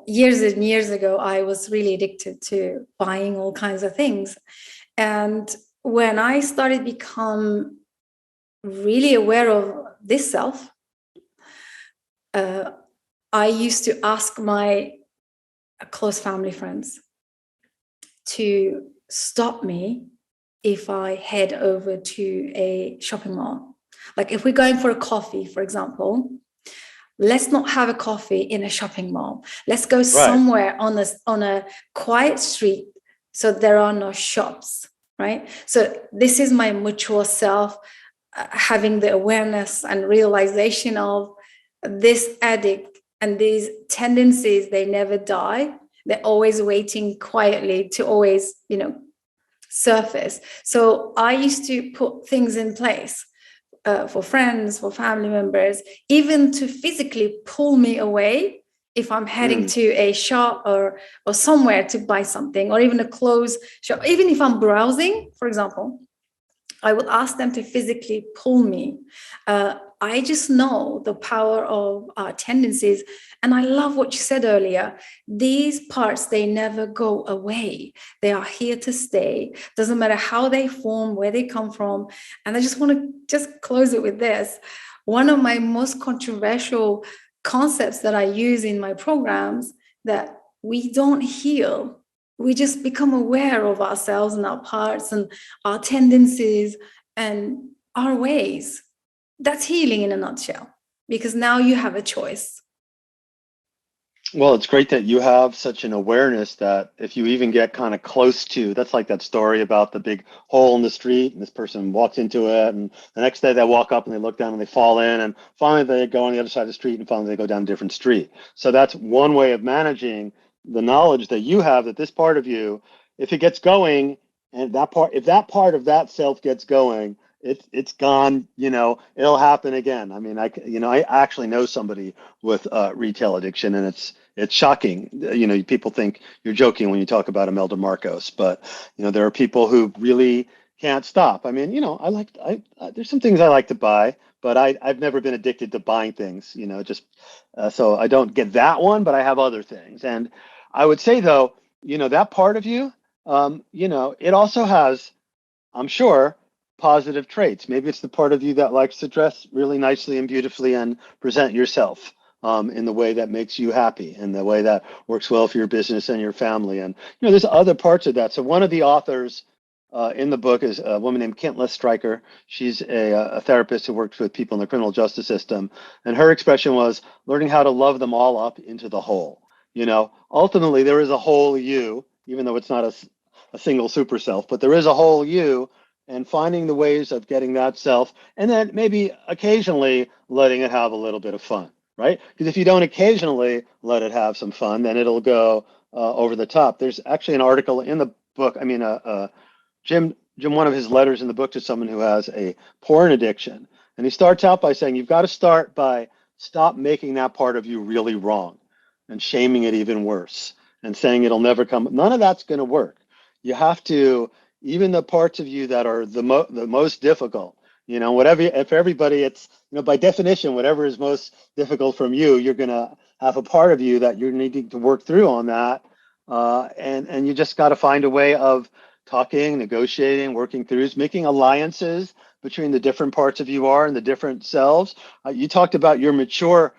Years and years ago, I was really addicted to buying all kinds of things. And when I started become really aware of this self, I used to ask my close family friends to stop me if I head over to a shopping mall. Like if we're going for a coffee, for example, let's not have a coffee in a shopping mall. Let's go somewhere on a quiet street, so there are no shops, right? So this is my mature self, having the awareness and realization of this addict and these tendencies, they never die. They're always waiting quietly to always, surface. So I used to put things in place for friends, for family members, even to physically pull me away if I'm heading to a shop or somewhere to buy something, or even a clothes shop. Even if I'm browsing, for example, I would ask them to physically pull me. I just know the power of our tendencies. And I love what you said earlier. These parts, they never go away. They are here to stay. Doesn't matter how they form, where they come from. And I just want to just close it with this. One of my most controversial concepts that I use in my programs, that we don't heal. We just become aware of ourselves and our parts and our tendencies and our ways. That's healing in a nutshell, because now you have a choice. Well, it's great that you have such an awareness that if you even get kind of close to, that's like that story about the big hole in the street and this person walks into it, and the next day they walk up and they look down and they fall in, and finally they go on the other side of the street, and finally they go down a different street. So that's one way of managing the knowledge that you have, that this part of you, if it gets going, and if that part of that self gets going, it's gone. It'll happen again. I mean, I actually know somebody with retail addiction, and it's shocking. People think you're joking when you talk about Imelda Marcos, but there are people who really can't stop. I mean, there's some things I like to buy, but I've never been addicted to buying things. So I don't get that one, but I have other things. And I would say though, that part of you, it also has, I'm sure, positive traits. Maybe it's the part of you that likes to dress really nicely and beautifully and present yourself in the way that makes you happy, and the way that works well for your business and your family. And there's other parts of that. So one of the authors in the book is a woman named Kintless Stryker. She's a therapist who works with people in the criminal justice system, and her expression was learning how to love them all up into the whole. Ultimately there is a whole you, even though it's not a single super self, but there is a whole you, and finding the ways of getting that self, and then maybe occasionally letting it have a little bit of fun, right? Because if you don't occasionally let it have some fun, then it'll go over the top. There's actually an article in the book. I mean, Jim, one of his letters in the book to someone who has a porn addiction, and he starts out by saying, you've got to start by stop making that part of you really wrong and shaming it even worse and saying it'll never come. None of that's going to work. You have to, even the parts of you that are the most difficult, Whatever, if everybody, it's, by definition, whatever is most difficult from you, you're going to have a part of you that you're needing to work through on that. And you just got to find a way of talking, negotiating, working through, making alliances between the different parts of you are and the different selves. You talked about your mature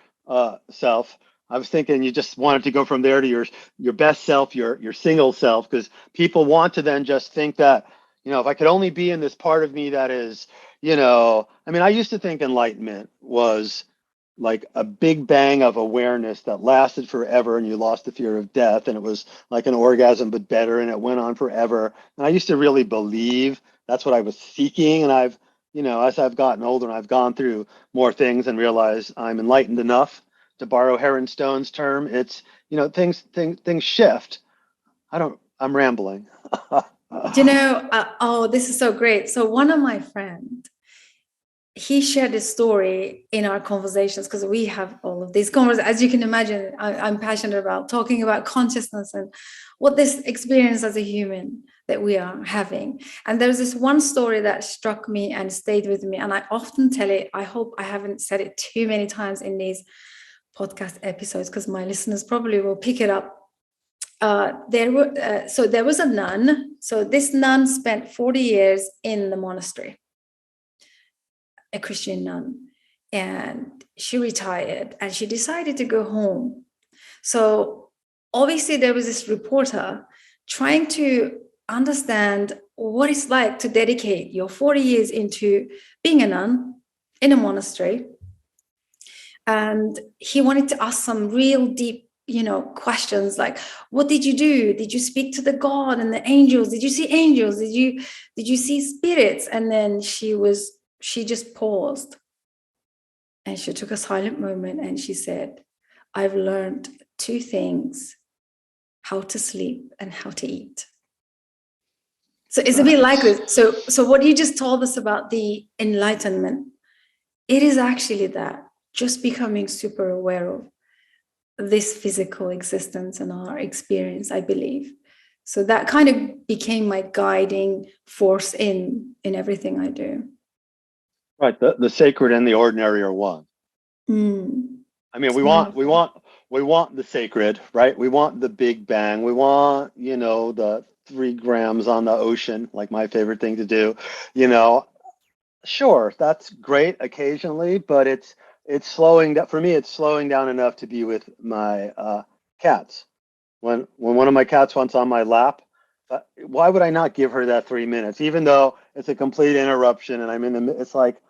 self. I was thinking you just wanted to go from there to your best self, your single self, because people want to then just think that, if I could only be in this part of me that is, I used to think enlightenment was like a big bang of awareness that lasted forever and you lost the fear of death, and it was like an orgasm but better, and it went on forever. And I used to really believe that's what I was seeking. And I've, as I've gotten older and I've gone through more things and realized I'm enlightened enough, to borrow Heron Stone's term. It's, things shift. I'm rambling. This is so great. So one of my friends, he shared a story in our conversations, because we have all of these conversations. As you can imagine, I'm passionate about talking about consciousness and what this experience as a human that we are having. And there's this one story that struck me and stayed with me. And I often tell it. I hope I haven't said it too many times in these podcast episodes, because my listeners probably will pick it up. There was a nun. So this nun spent 40 years in the monastery, a Christian nun, and she retired and she decided to go home. So obviously there was this reporter trying to understand what it's like to dedicate your 40 years into being a nun in a monastery. And he wanted to ask some real deep, questions like, what did you do? Did you speak to the God and the angels? Did you see angels? Did you see spirits? And then she just paused and she took a silent moment and she said, I've learned two things: how to sleep and how to eat. So it's a bit like this. So what you just told us about the enlightenment, it is actually that, just becoming super aware of this physical existence and our experience, I believe. So that kind of became my guiding force in everything I do. Right. The sacred and the ordinary are one. We want the sacred, right? We want the big bang. We want, the 3 grams on the ocean, like my favorite thing to do. Sure, that's great occasionally, but it's slowing down. For me, it's slowing down enough to be with my cats. When one of my cats wants on my lap, why would I not give her that 3 minutes, even though it's a complete interruption and I'm in the, it's like,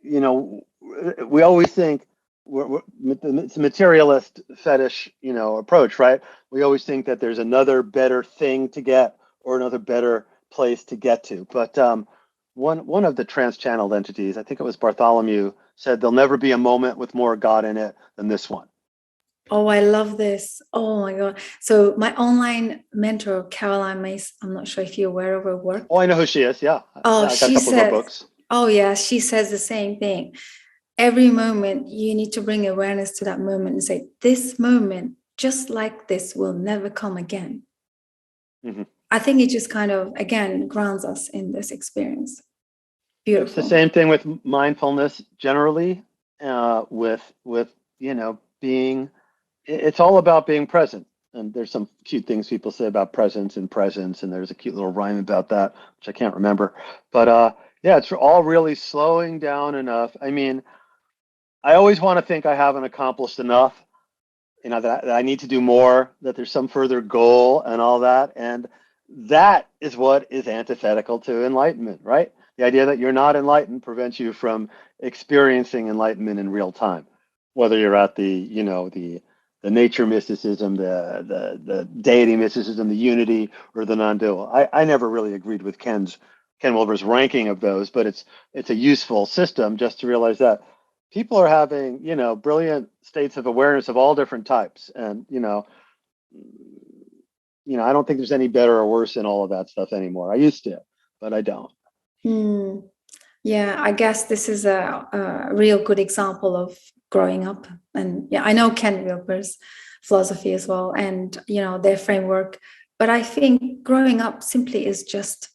we always think it's a materialist fetish, approach, right? We always think that there's another better thing to get or another better place to get to. But one of the trans-channeled entities, I think it was Bartholomew, said there'll never be a moment with more God in it than this one. Oh, I love this. Oh my God. So my online mentor, Caroline Mace, I'm not sure if you're aware of her work. Oh, I know who she is. Yeah. Oh, I got a couple of her books. Oh yeah, she says the same thing. Every moment you need to bring awareness to that moment and say, this moment, just like this, will never come again. Mm-hmm. I think it just kind of, again, grounds us in this experience. Beautiful. It's the same thing with mindfulness generally, with being, it's all about being present. And there's some cute things people say about presence, and there's a cute little rhyme about that, which I can't remember. But it's all really slowing down enough. I always want to think I haven't accomplished enough, that I need to do more, that there's some further goal and all that. And that is what is antithetical to enlightenment, right? The idea that you're not enlightened prevents you from experiencing enlightenment in real time, whether you're at the nature mysticism, the deity mysticism, the unity, or the non-dual. I never really agreed with Ken Wilber's ranking of those, but it's a useful system just to realize that people are having, brilliant states of awareness of all different types. And, I don't think there's any better or worse in all of that stuff anymore. I used to, but I don't. Yeah, I guess this is a real good example of growing up. And yeah, I know Ken Wilber's philosophy as well, and, their framework. But I think growing up simply is just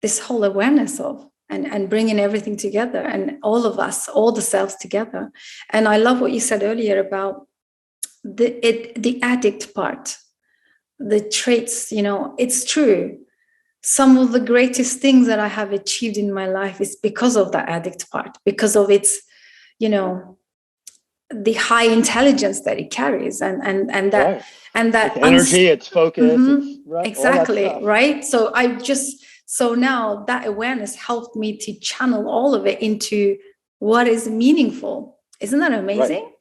this whole awareness of and bringing everything together, and all of us, all the selves together. And I love what you said earlier about the addict part, the traits. It's true. Some of the greatest things that I have achieved in my life is because of the addict part, because of its, the high intelligence that it carries, and that Right. and that It's energy, it's focus, Mhm. it's right, Exactly, all that stuff. right. So now that awareness helped me to channel all of it into what is meaningful. Isn't that Right. amazing?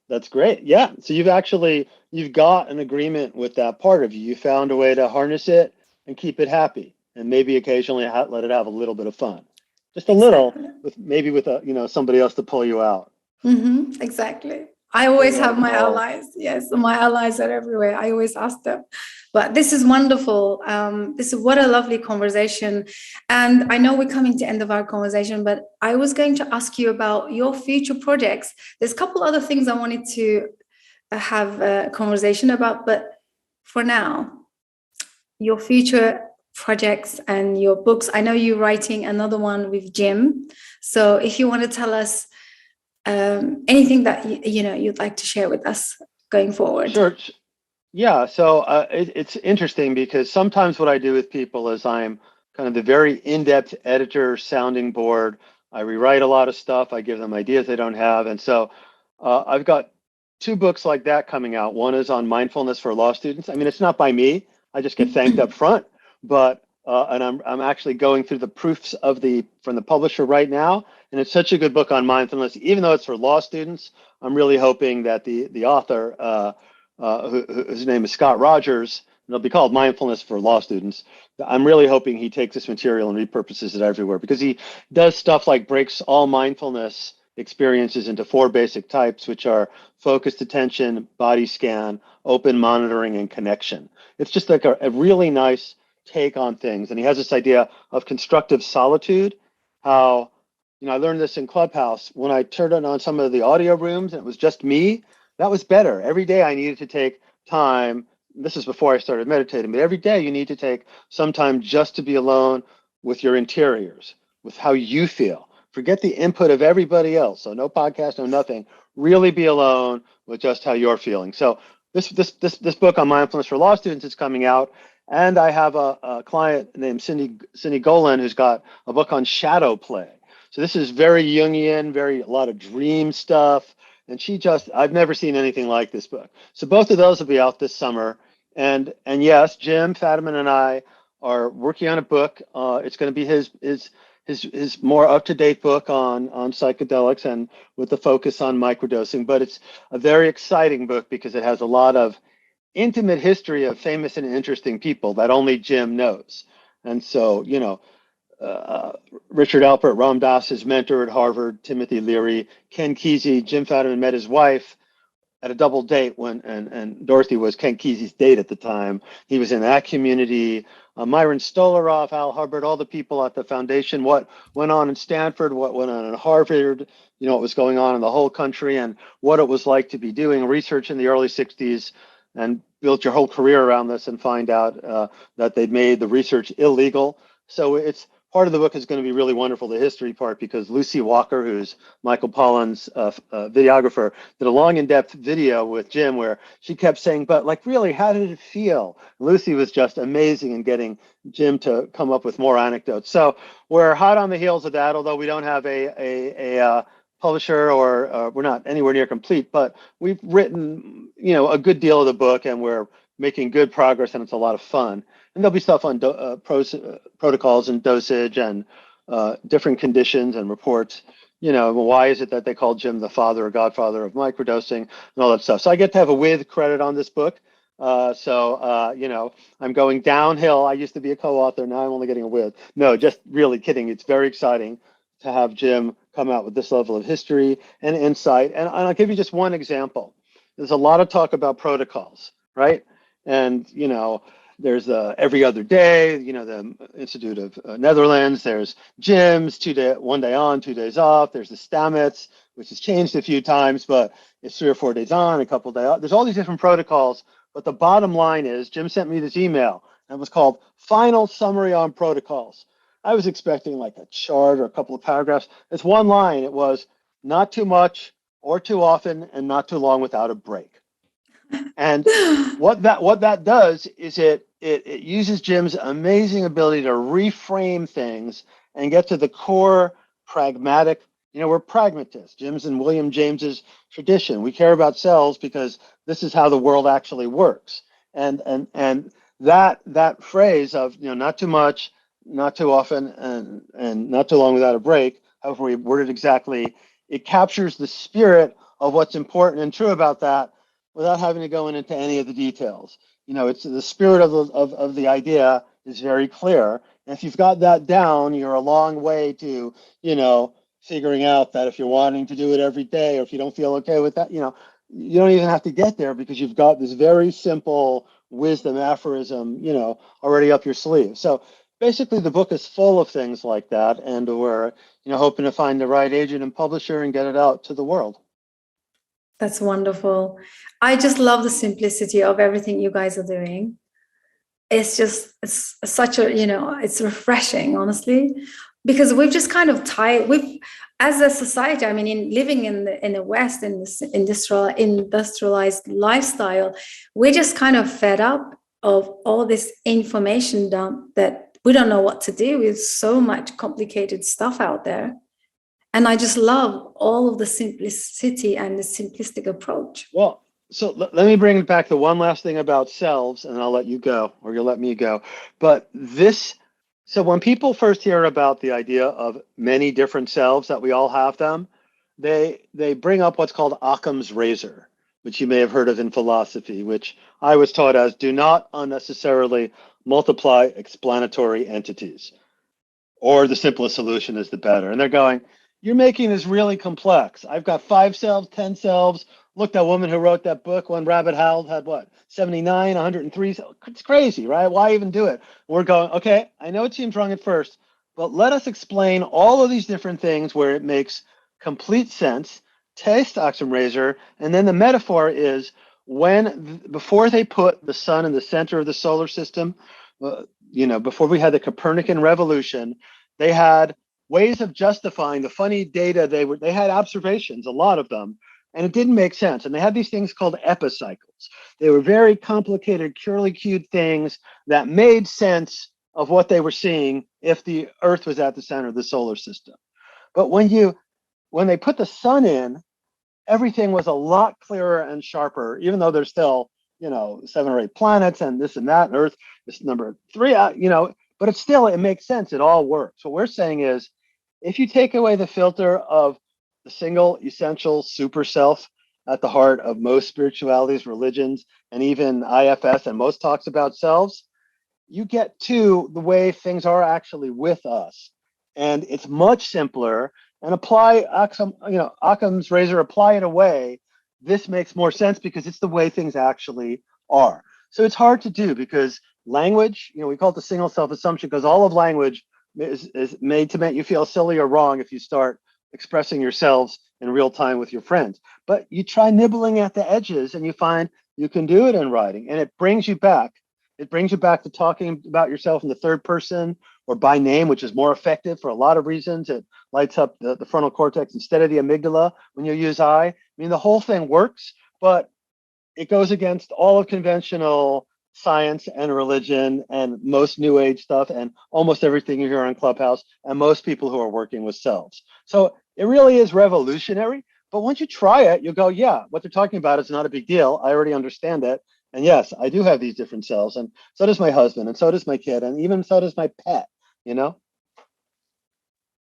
That's great. Yeah. So you've got an agreement with that part of you. You found a way to harness it and keep it happy, and maybe occasionally let it have a little bit of fun, just a little, Exactly. with somebody else to pull you out. Exactly. I Pull always you out have of the my hole. allies. Yes, my allies are everywhere. I always ask them. But this is wonderful. This is what a lovely conversation. And I know we're coming to the end of our conversation, but I was going to ask you about your future projects. There's a couple other things I wanted to have a conversation about, but for now, your future projects and your books. I know you're writing another one with Jim. So if you want to tell us anything that you'd like to share with us going forward. Sure. Yeah. So it's interesting because sometimes what I do with people is I'm kind of the very in-depth editor sounding board. I rewrite a lot of stuff. I give them ideas they don't have. And so I've got two books like that coming out. One is on mindfulness for law students. I mean, it's not by me. I just get thanked up front, but and I'm actually going through the proofs from the publisher right now. And it's such a good book on mindfulness, even though it's for law students. I'm really hoping that the author, whose name is Scott Rogers, and it'll be called Mindfulness for Law Students. I'm really hoping he takes this material and repurposes it everywhere, because he does stuff like breaks all mindfulness experiences into four basic types, which are focused attention, body scan, open monitoring, and connection. It's just like a really nice take on things. And he has this idea of constructive solitude, how, I learned this in Clubhouse when I turned on some of the audio rooms and it was just me. That was better. Every day I needed to take time. This is before I started meditating, but every day you need to take some time just to be alone with your interiors, with how you feel. Forget the input of everybody else. So no podcast, no nothing. Really be alone with just how you're feeling. So this book on mindfulness for law students is coming out, and I have a client named Cindy Golan who's got a book on shadow play. So this is very Jungian, a lot of dream stuff. And I've never seen anything like this book. So both of those will be out this summer. And yes, Jim Fadiman and I are working on a book. It's going to be his more up-to-date book on psychedelics and with the focus on microdosing. But it's a very exciting book because it has a lot of intimate history of famous and interesting people that only Jim knows. And so, Richard Alpert, Ram Dass's mentor at Harvard, Timothy Leary, Ken Kesey, Jim Fadiman met his wife at a double date and Dorothy was Ken Kesey's date at the time. He was in that community. Myron Stolaroff, Al Hubbard, all the people at the foundation, what went on in Stanford, what went on in Harvard, what was going on in the whole country, and what it was like to be doing research in the early 60s and built your whole career around this and find out that they'd made the research illegal. So it's part of the book is going to be really wonderful, the history part, because Lucy Walker, who's Michael Pollan's videographer, did a long, in-depth video with Jim where she kept saying, but like, really, how did it feel? Lucy was just amazing in getting Jim to come up with more anecdotes. So we're hot on the heels of that, although we don't have a publisher or we're not anywhere near complete, but we've written, a good deal of the book and we're making good progress and it's a lot of fun. And there'll be stuff on protocols and dosage and different conditions and reports. Why is it that they call Jim the father or godfather of microdosing and all that stuff? So I get to have a with credit on this book. I'm going downhill. I used to be a co-author. Now I'm only getting a with. No, just really kidding. It's very exciting to have Jim come out with this level of history and insight. And I'll give you just one example. There's a lot of talk about protocols, right? And, there's every other day, the Institute of Netherlands, there's Jim's 1 day on, 2 days off. There's the Stamets, which has changed a few times, but it's 3 or 4 days on, a couple of days off. There's all these different protocols, but the bottom line is Jim sent me this email and it was called Final Summary on Protocols. I was expecting like a chart or a couple of paragraphs. It's one line. It was not too much or too often and not too long without a break. And what that does is it uses Jim's amazing ability to reframe things and get to the core pragmatic. We're pragmatists. Jim's and William James's tradition. We care about selves because this is how the world actually works. And that phrase of not too much, not too often, and not too long without a break, however we word it exactly, it captures the spirit of what's important and true about that without having to go into any of the details. It's the spirit of the idea is very clear. And if you've got that down, you're a long way to, figuring out that if you're wanting to do it every day, or if you don't feel okay with that, you don't even have to get there because you've got this very simple wisdom aphorism, already up your sleeve. So basically the book is full of things like that. And we're, hoping to find the right agent and publisher and get it out to the world. That's wonderful. I just love the simplicity of everything you guys are doing. It's such a, it's refreshing, honestly, because we've just kind of as a society, I mean, living in the West, in this industrialized lifestyle, we're just kind of fed up of all this information dump that we don't know what to do with so much complicated stuff out there. And I just love all of the simplicity and the simplistic approach. Well, so let me bring it back to one last thing about selves, and I'll let you go, or you'll let me go. But so when people first hear about the idea of many different selves, that we all have them, they bring up what's called Occam's razor, which you may have heard of in philosophy, which I was taught as do not unnecessarily multiply explanatory entities, or the simplest solution is the better. And they're going, you're making this really complex. I've got 5 selves, 10 selves. Look, that woman who wrote that book, When Rabbit Howled, had what, 79, 103? It's crazy, right? Why even do it? We're going, okay, I know it seems wrong at first, but let us explain all of these different things where it makes complete sense. Taste Occam's razor. And then the metaphor is before they put the sun in the center of the solar system, before we had the Copernican revolution, they had ways of justifying the funny data. They had observations, a lot of them, and it didn't make sense. And they had these things called epicycles. They were very complicated, curly-cued things that made sense of what they were seeing if the Earth was at the center of the solar system. But when they put the sun in, everything was a lot clearer and sharper, even though there's still, 7 or 8 planets and this and that, and Earth is number 3, but it makes sense. It all works. What we're saying is, if you take away the filter of the single essential super self at the heart of most spiritualities, religions, and even IFS and most talks about selves, you get to the way things are actually with us. And it's much simpler. And apply Occam's razor, apply it away. This makes more sense because it's the way things actually are. So it's hard to do because language, we call it the single self assumption, because all of language is made to make you feel silly or wrong if you start expressing yourselves in real time with your friends. But you try nibbling at the edges and you find you can do it in writing, and it brings you back. It brings you back to talking about yourself in the third person or by name, which is more effective for a lot of reasons. It lights up the frontal cortex instead of the amygdala when you use I. I mean, the whole thing works, but it goes against all of conventional science and religion and most new age stuff and almost everything you hear on Clubhouse and most people who are working with selves. So it really is revolutionary. But once you try it, you'll go, yeah, what they're talking about is not a big deal. I already understand it. And yes, I do have these different selves. And so does my husband. And so does my kid. And even so does my pet,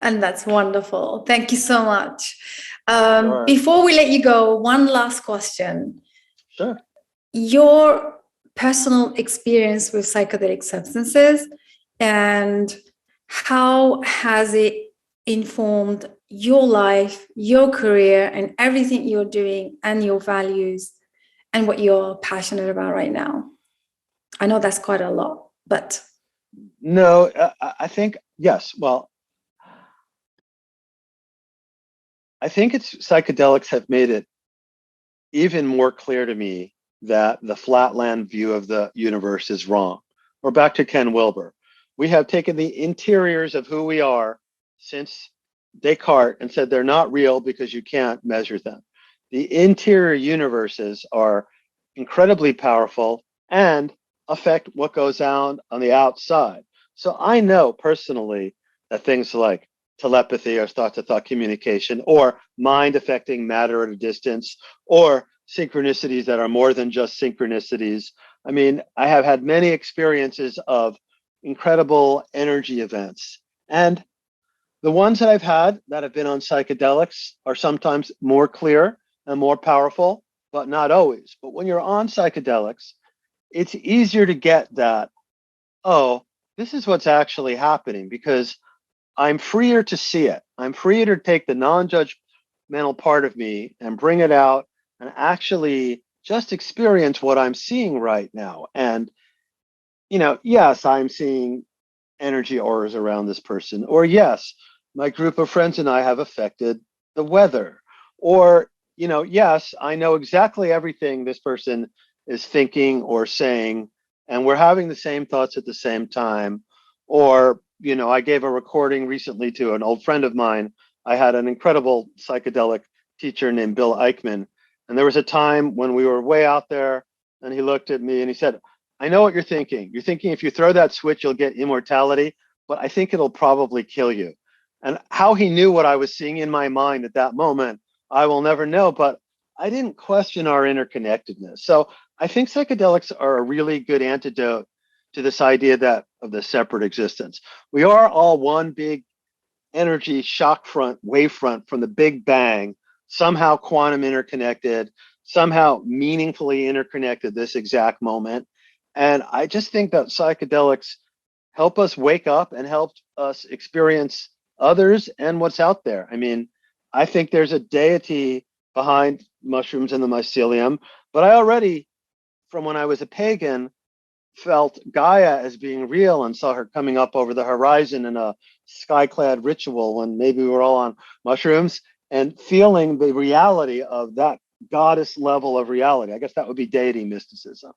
And that's wonderful. Thank you so much. Sure. Before we let you go, one last question. Sure. Your personal experience with psychedelic substances, and how has it informed your life, your career, and everything you're doing, and your values, and what you're passionate about right now? I know that's quite a lot, but... No, I think, yes. Well, I think psychedelics have made it even more clear to me that the flatland view of the universe is wrong. We're back to Ken Wilber. we have taken the interiors of who we are since Descartes and said they're not real because you can't measure them. The interior universes are incredibly powerful and affect what goes on the outside. So I know personally that things like telepathy or thought-to-thought communication, or mind affecting matter at a distance, or synchronicities that are more than just synchronicities. I mean, I have had many experiences of incredible energy events. And the ones that I've had that have been on psychedelics are sometimes more clear and more powerful, but not always. But when you're on psychedelics, it's easier to get that, oh, this is what's actually happening, because I'm freer to see it. I'm freer to take the non-judgmental part of me and bring it out and actually just experience what I'm seeing right now. And, yes, I'm seeing energy auras around this person, or yes, my group of friends and I have affected the weather, or, yes, I know exactly everything this person is thinking or saying, and we're having the same thoughts at the same time. Or, I gave a recording recently to an old friend of mine. I had an incredible psychedelic teacher named Bill Eichmann. And there was a time when we were way out there and he looked at me and he said, I know what you're thinking. You're thinking if you throw that switch, you'll get immortality, but I think it'll probably kill you. And how he knew what I was seeing in my mind at that moment, I will never know, but I didn't question our interconnectedness. So I think psychedelics are a really good antidote to this idea that of the separate existence. We are all one big energy shock front, wave front from the Big Bang, somehow quantum interconnected, somehow meaningfully interconnected this exact moment. And I just think that psychedelics help us wake up and help us experience others and what's out there. I mean, I think there's a deity behind mushrooms and the mycelium, but I already, from when I was a pagan, felt Gaia as being real and saw her coming up over the horizon in a sky-clad ritual when maybe we were all on mushrooms, and feeling the reality of that goddess level of reality. I guess that would be deity mysticism.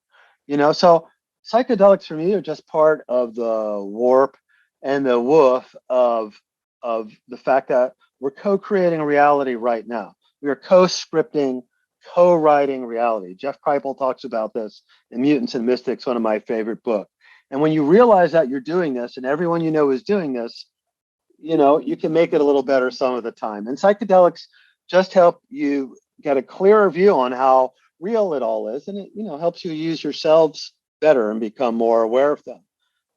So psychedelics for me are just part of the warp and the woof of the fact that we're co-creating reality right now. We are co-scripting, co-writing reality. Jeff Kripal talks about this in Mutants and Mystics, one of my favorite books. And when you realize that you're doing this and everyone you know is doing this, you can make it a little better some of the time. And psychedelics just help you get a clearer view on how real it all is. And it, helps you use yourselves better and become more aware of them.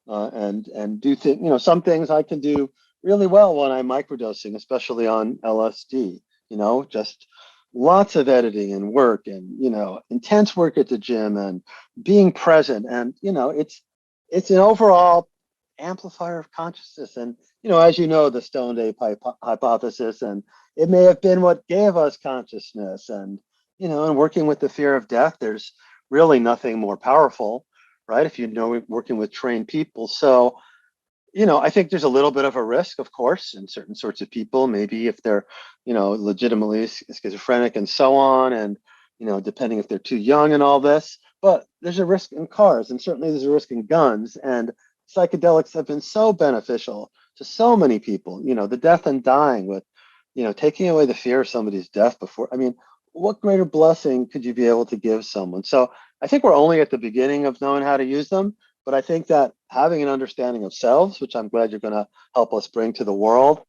And do things, some things I can do really well when I'm microdosing, especially on LSD, just lots of editing and work and, intense work at the gym and being present. And, it's an overall amplifier of consciousness. And, as the stoned ape hypothesis, and it may have been what gave us consciousness. And, and working with the fear of death, there's really nothing more powerful, right? If working with trained people. So, I think there's a little bit of a risk, of course, in certain sorts of people, maybe if they're, legitimately schizophrenic and so on, and, depending if they're too young and all this, but there's a risk in cars, and certainly there's a risk in guns, and psychedelics have been so beneficial to so many people, the death and dying with, taking away the fear of somebody's death before. I mean, what greater blessing could you be able to give someone? So I think we're only at the beginning of knowing how to use them. But I think that having an understanding of selves, which I'm glad you're going to help us bring to the world,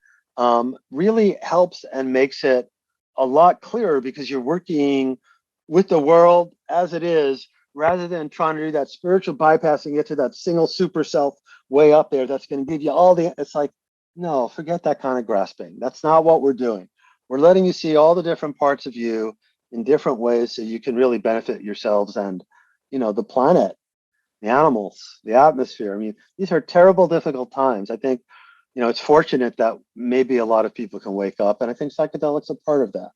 really helps and makes it a lot clearer, because you're working with the world as it is, rather than trying to do that spiritual bypassing, get to that single super self way up there that's going to give you all the, it's like, no, forget that kind of grasping. That's not what we're doing. We're letting you see all the different parts of you in different ways so you can really benefit yourselves and, the planet, the animals, the atmosphere. I mean, these are terrible, difficult times. I think, it's fortunate that maybe a lot of people can wake up, and I think psychedelics are part of that.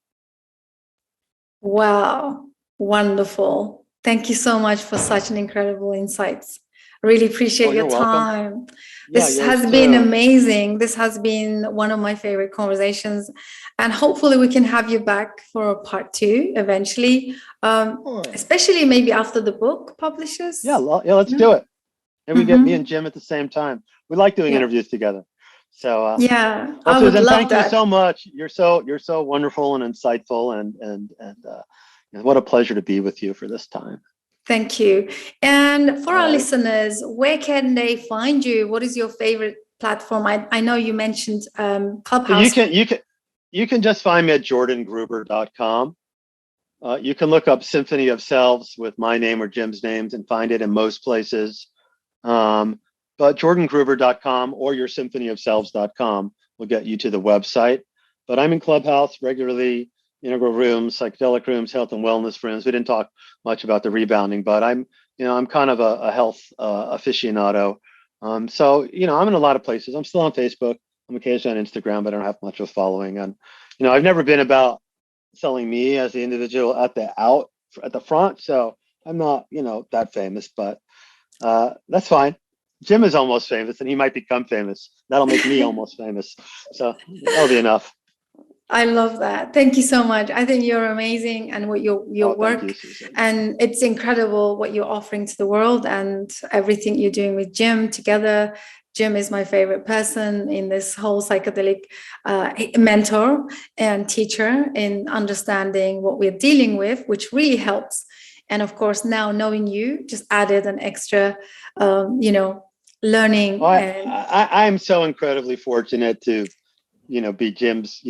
Wow, wonderful. Thank you so much for such an incredible insights. Really appreciate your time. Welcome. This has been amazing. This has been one of my favorite conversations, and hopefully we can have you back for a part 2 eventually, especially maybe after the book publishes. Yeah, let's do it. Maybe we get me and Jim at the same time. We like doing interviews together. So yeah, well, I would Susan, love thank that. you so much. You're so wonderful and insightful, and what a pleasure to be with you for this time. Thank you. And for our listeners, where can they find you? What is your favorite platform? I know you mentioned Clubhouse. You can just find me at jordangruber.com. You can look up Symphony of Selves with my name or Jim's names and find it in most places. But jordangruber.com or your symphonyofselves.com will get you to the website. But I'm in Clubhouse regularly, integral rooms, psychedelic rooms, health and wellness rooms. We didn't talk much about the rebounding, but I'm kind of a health aficionado. So I'm in a lot of places. I'm still on Facebook. I'm occasionally on Instagram, but I don't have much of a following. And I've never been about selling me as the individual at the front. So I'm not that famous, but that's fine. Jim is almost famous, and he might become famous. That'll make me almost famous. So that'll be enough. I love that. Thank you so much. I think you're amazing, and what your work, and it's incredible what you're offering to the world, and everything you're doing with Jim together. Jim is my favorite person in this whole psychedelic mentor and teacher in understanding what we're dealing with, which really helps. And of course, now knowing you just added an extra, learning. I'm so incredibly fortunate to, be Jim's,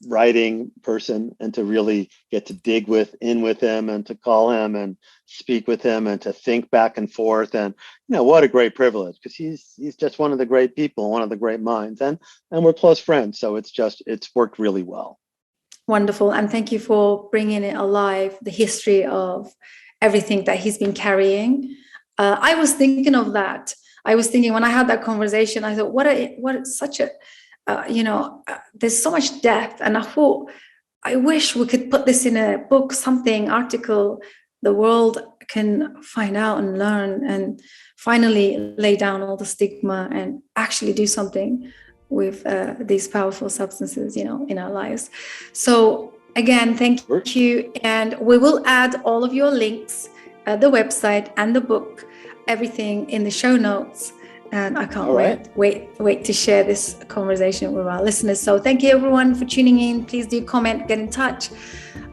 writing person, and to really get to dig with him, and to call him and speak with him, and to think back and forth. And what a great privilege, because he's just one of the great people, one of the great minds, and we're close friends. So it's worked really well. Wonderful. And thank you for bringing it alive, the history of everything that he's been carrying. I was thinking of that. I was thinking when I had that conversation, I thought, what such a there's so much depth, and I thought, I wish we could put this in a book, something, article, the world can find out and learn, and finally lay down all the stigma and actually do something with these powerful substances, in our lives. So again, thank you. And we will add all of your links, the website and the book, everything in the show notes. And I can't wait to share this conversation with our listeners. So thank you everyone for tuning in. Please do comment, get in touch,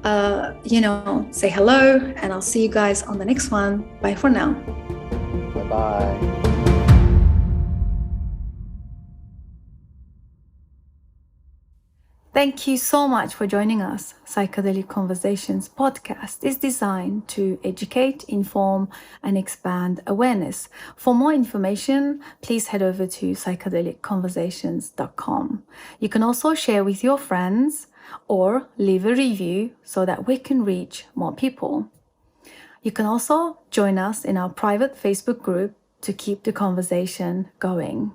say hello, and I'll see you guys on the next one. Bye for now. Bye-bye. Thank you so much for joining us. Psychedelic Conversations podcast is designed to educate, inform, and expand awareness. For more information, please head over to psychedelic-conversations.com. You can also share with your friends or leave a review so that we can reach more people. You can also join us in our private Facebook group to keep the conversation going.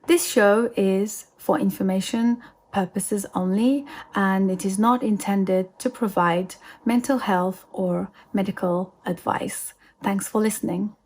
This show is for information purposes only, and it is not intended to provide mental health or medical advice. Thanks for listening.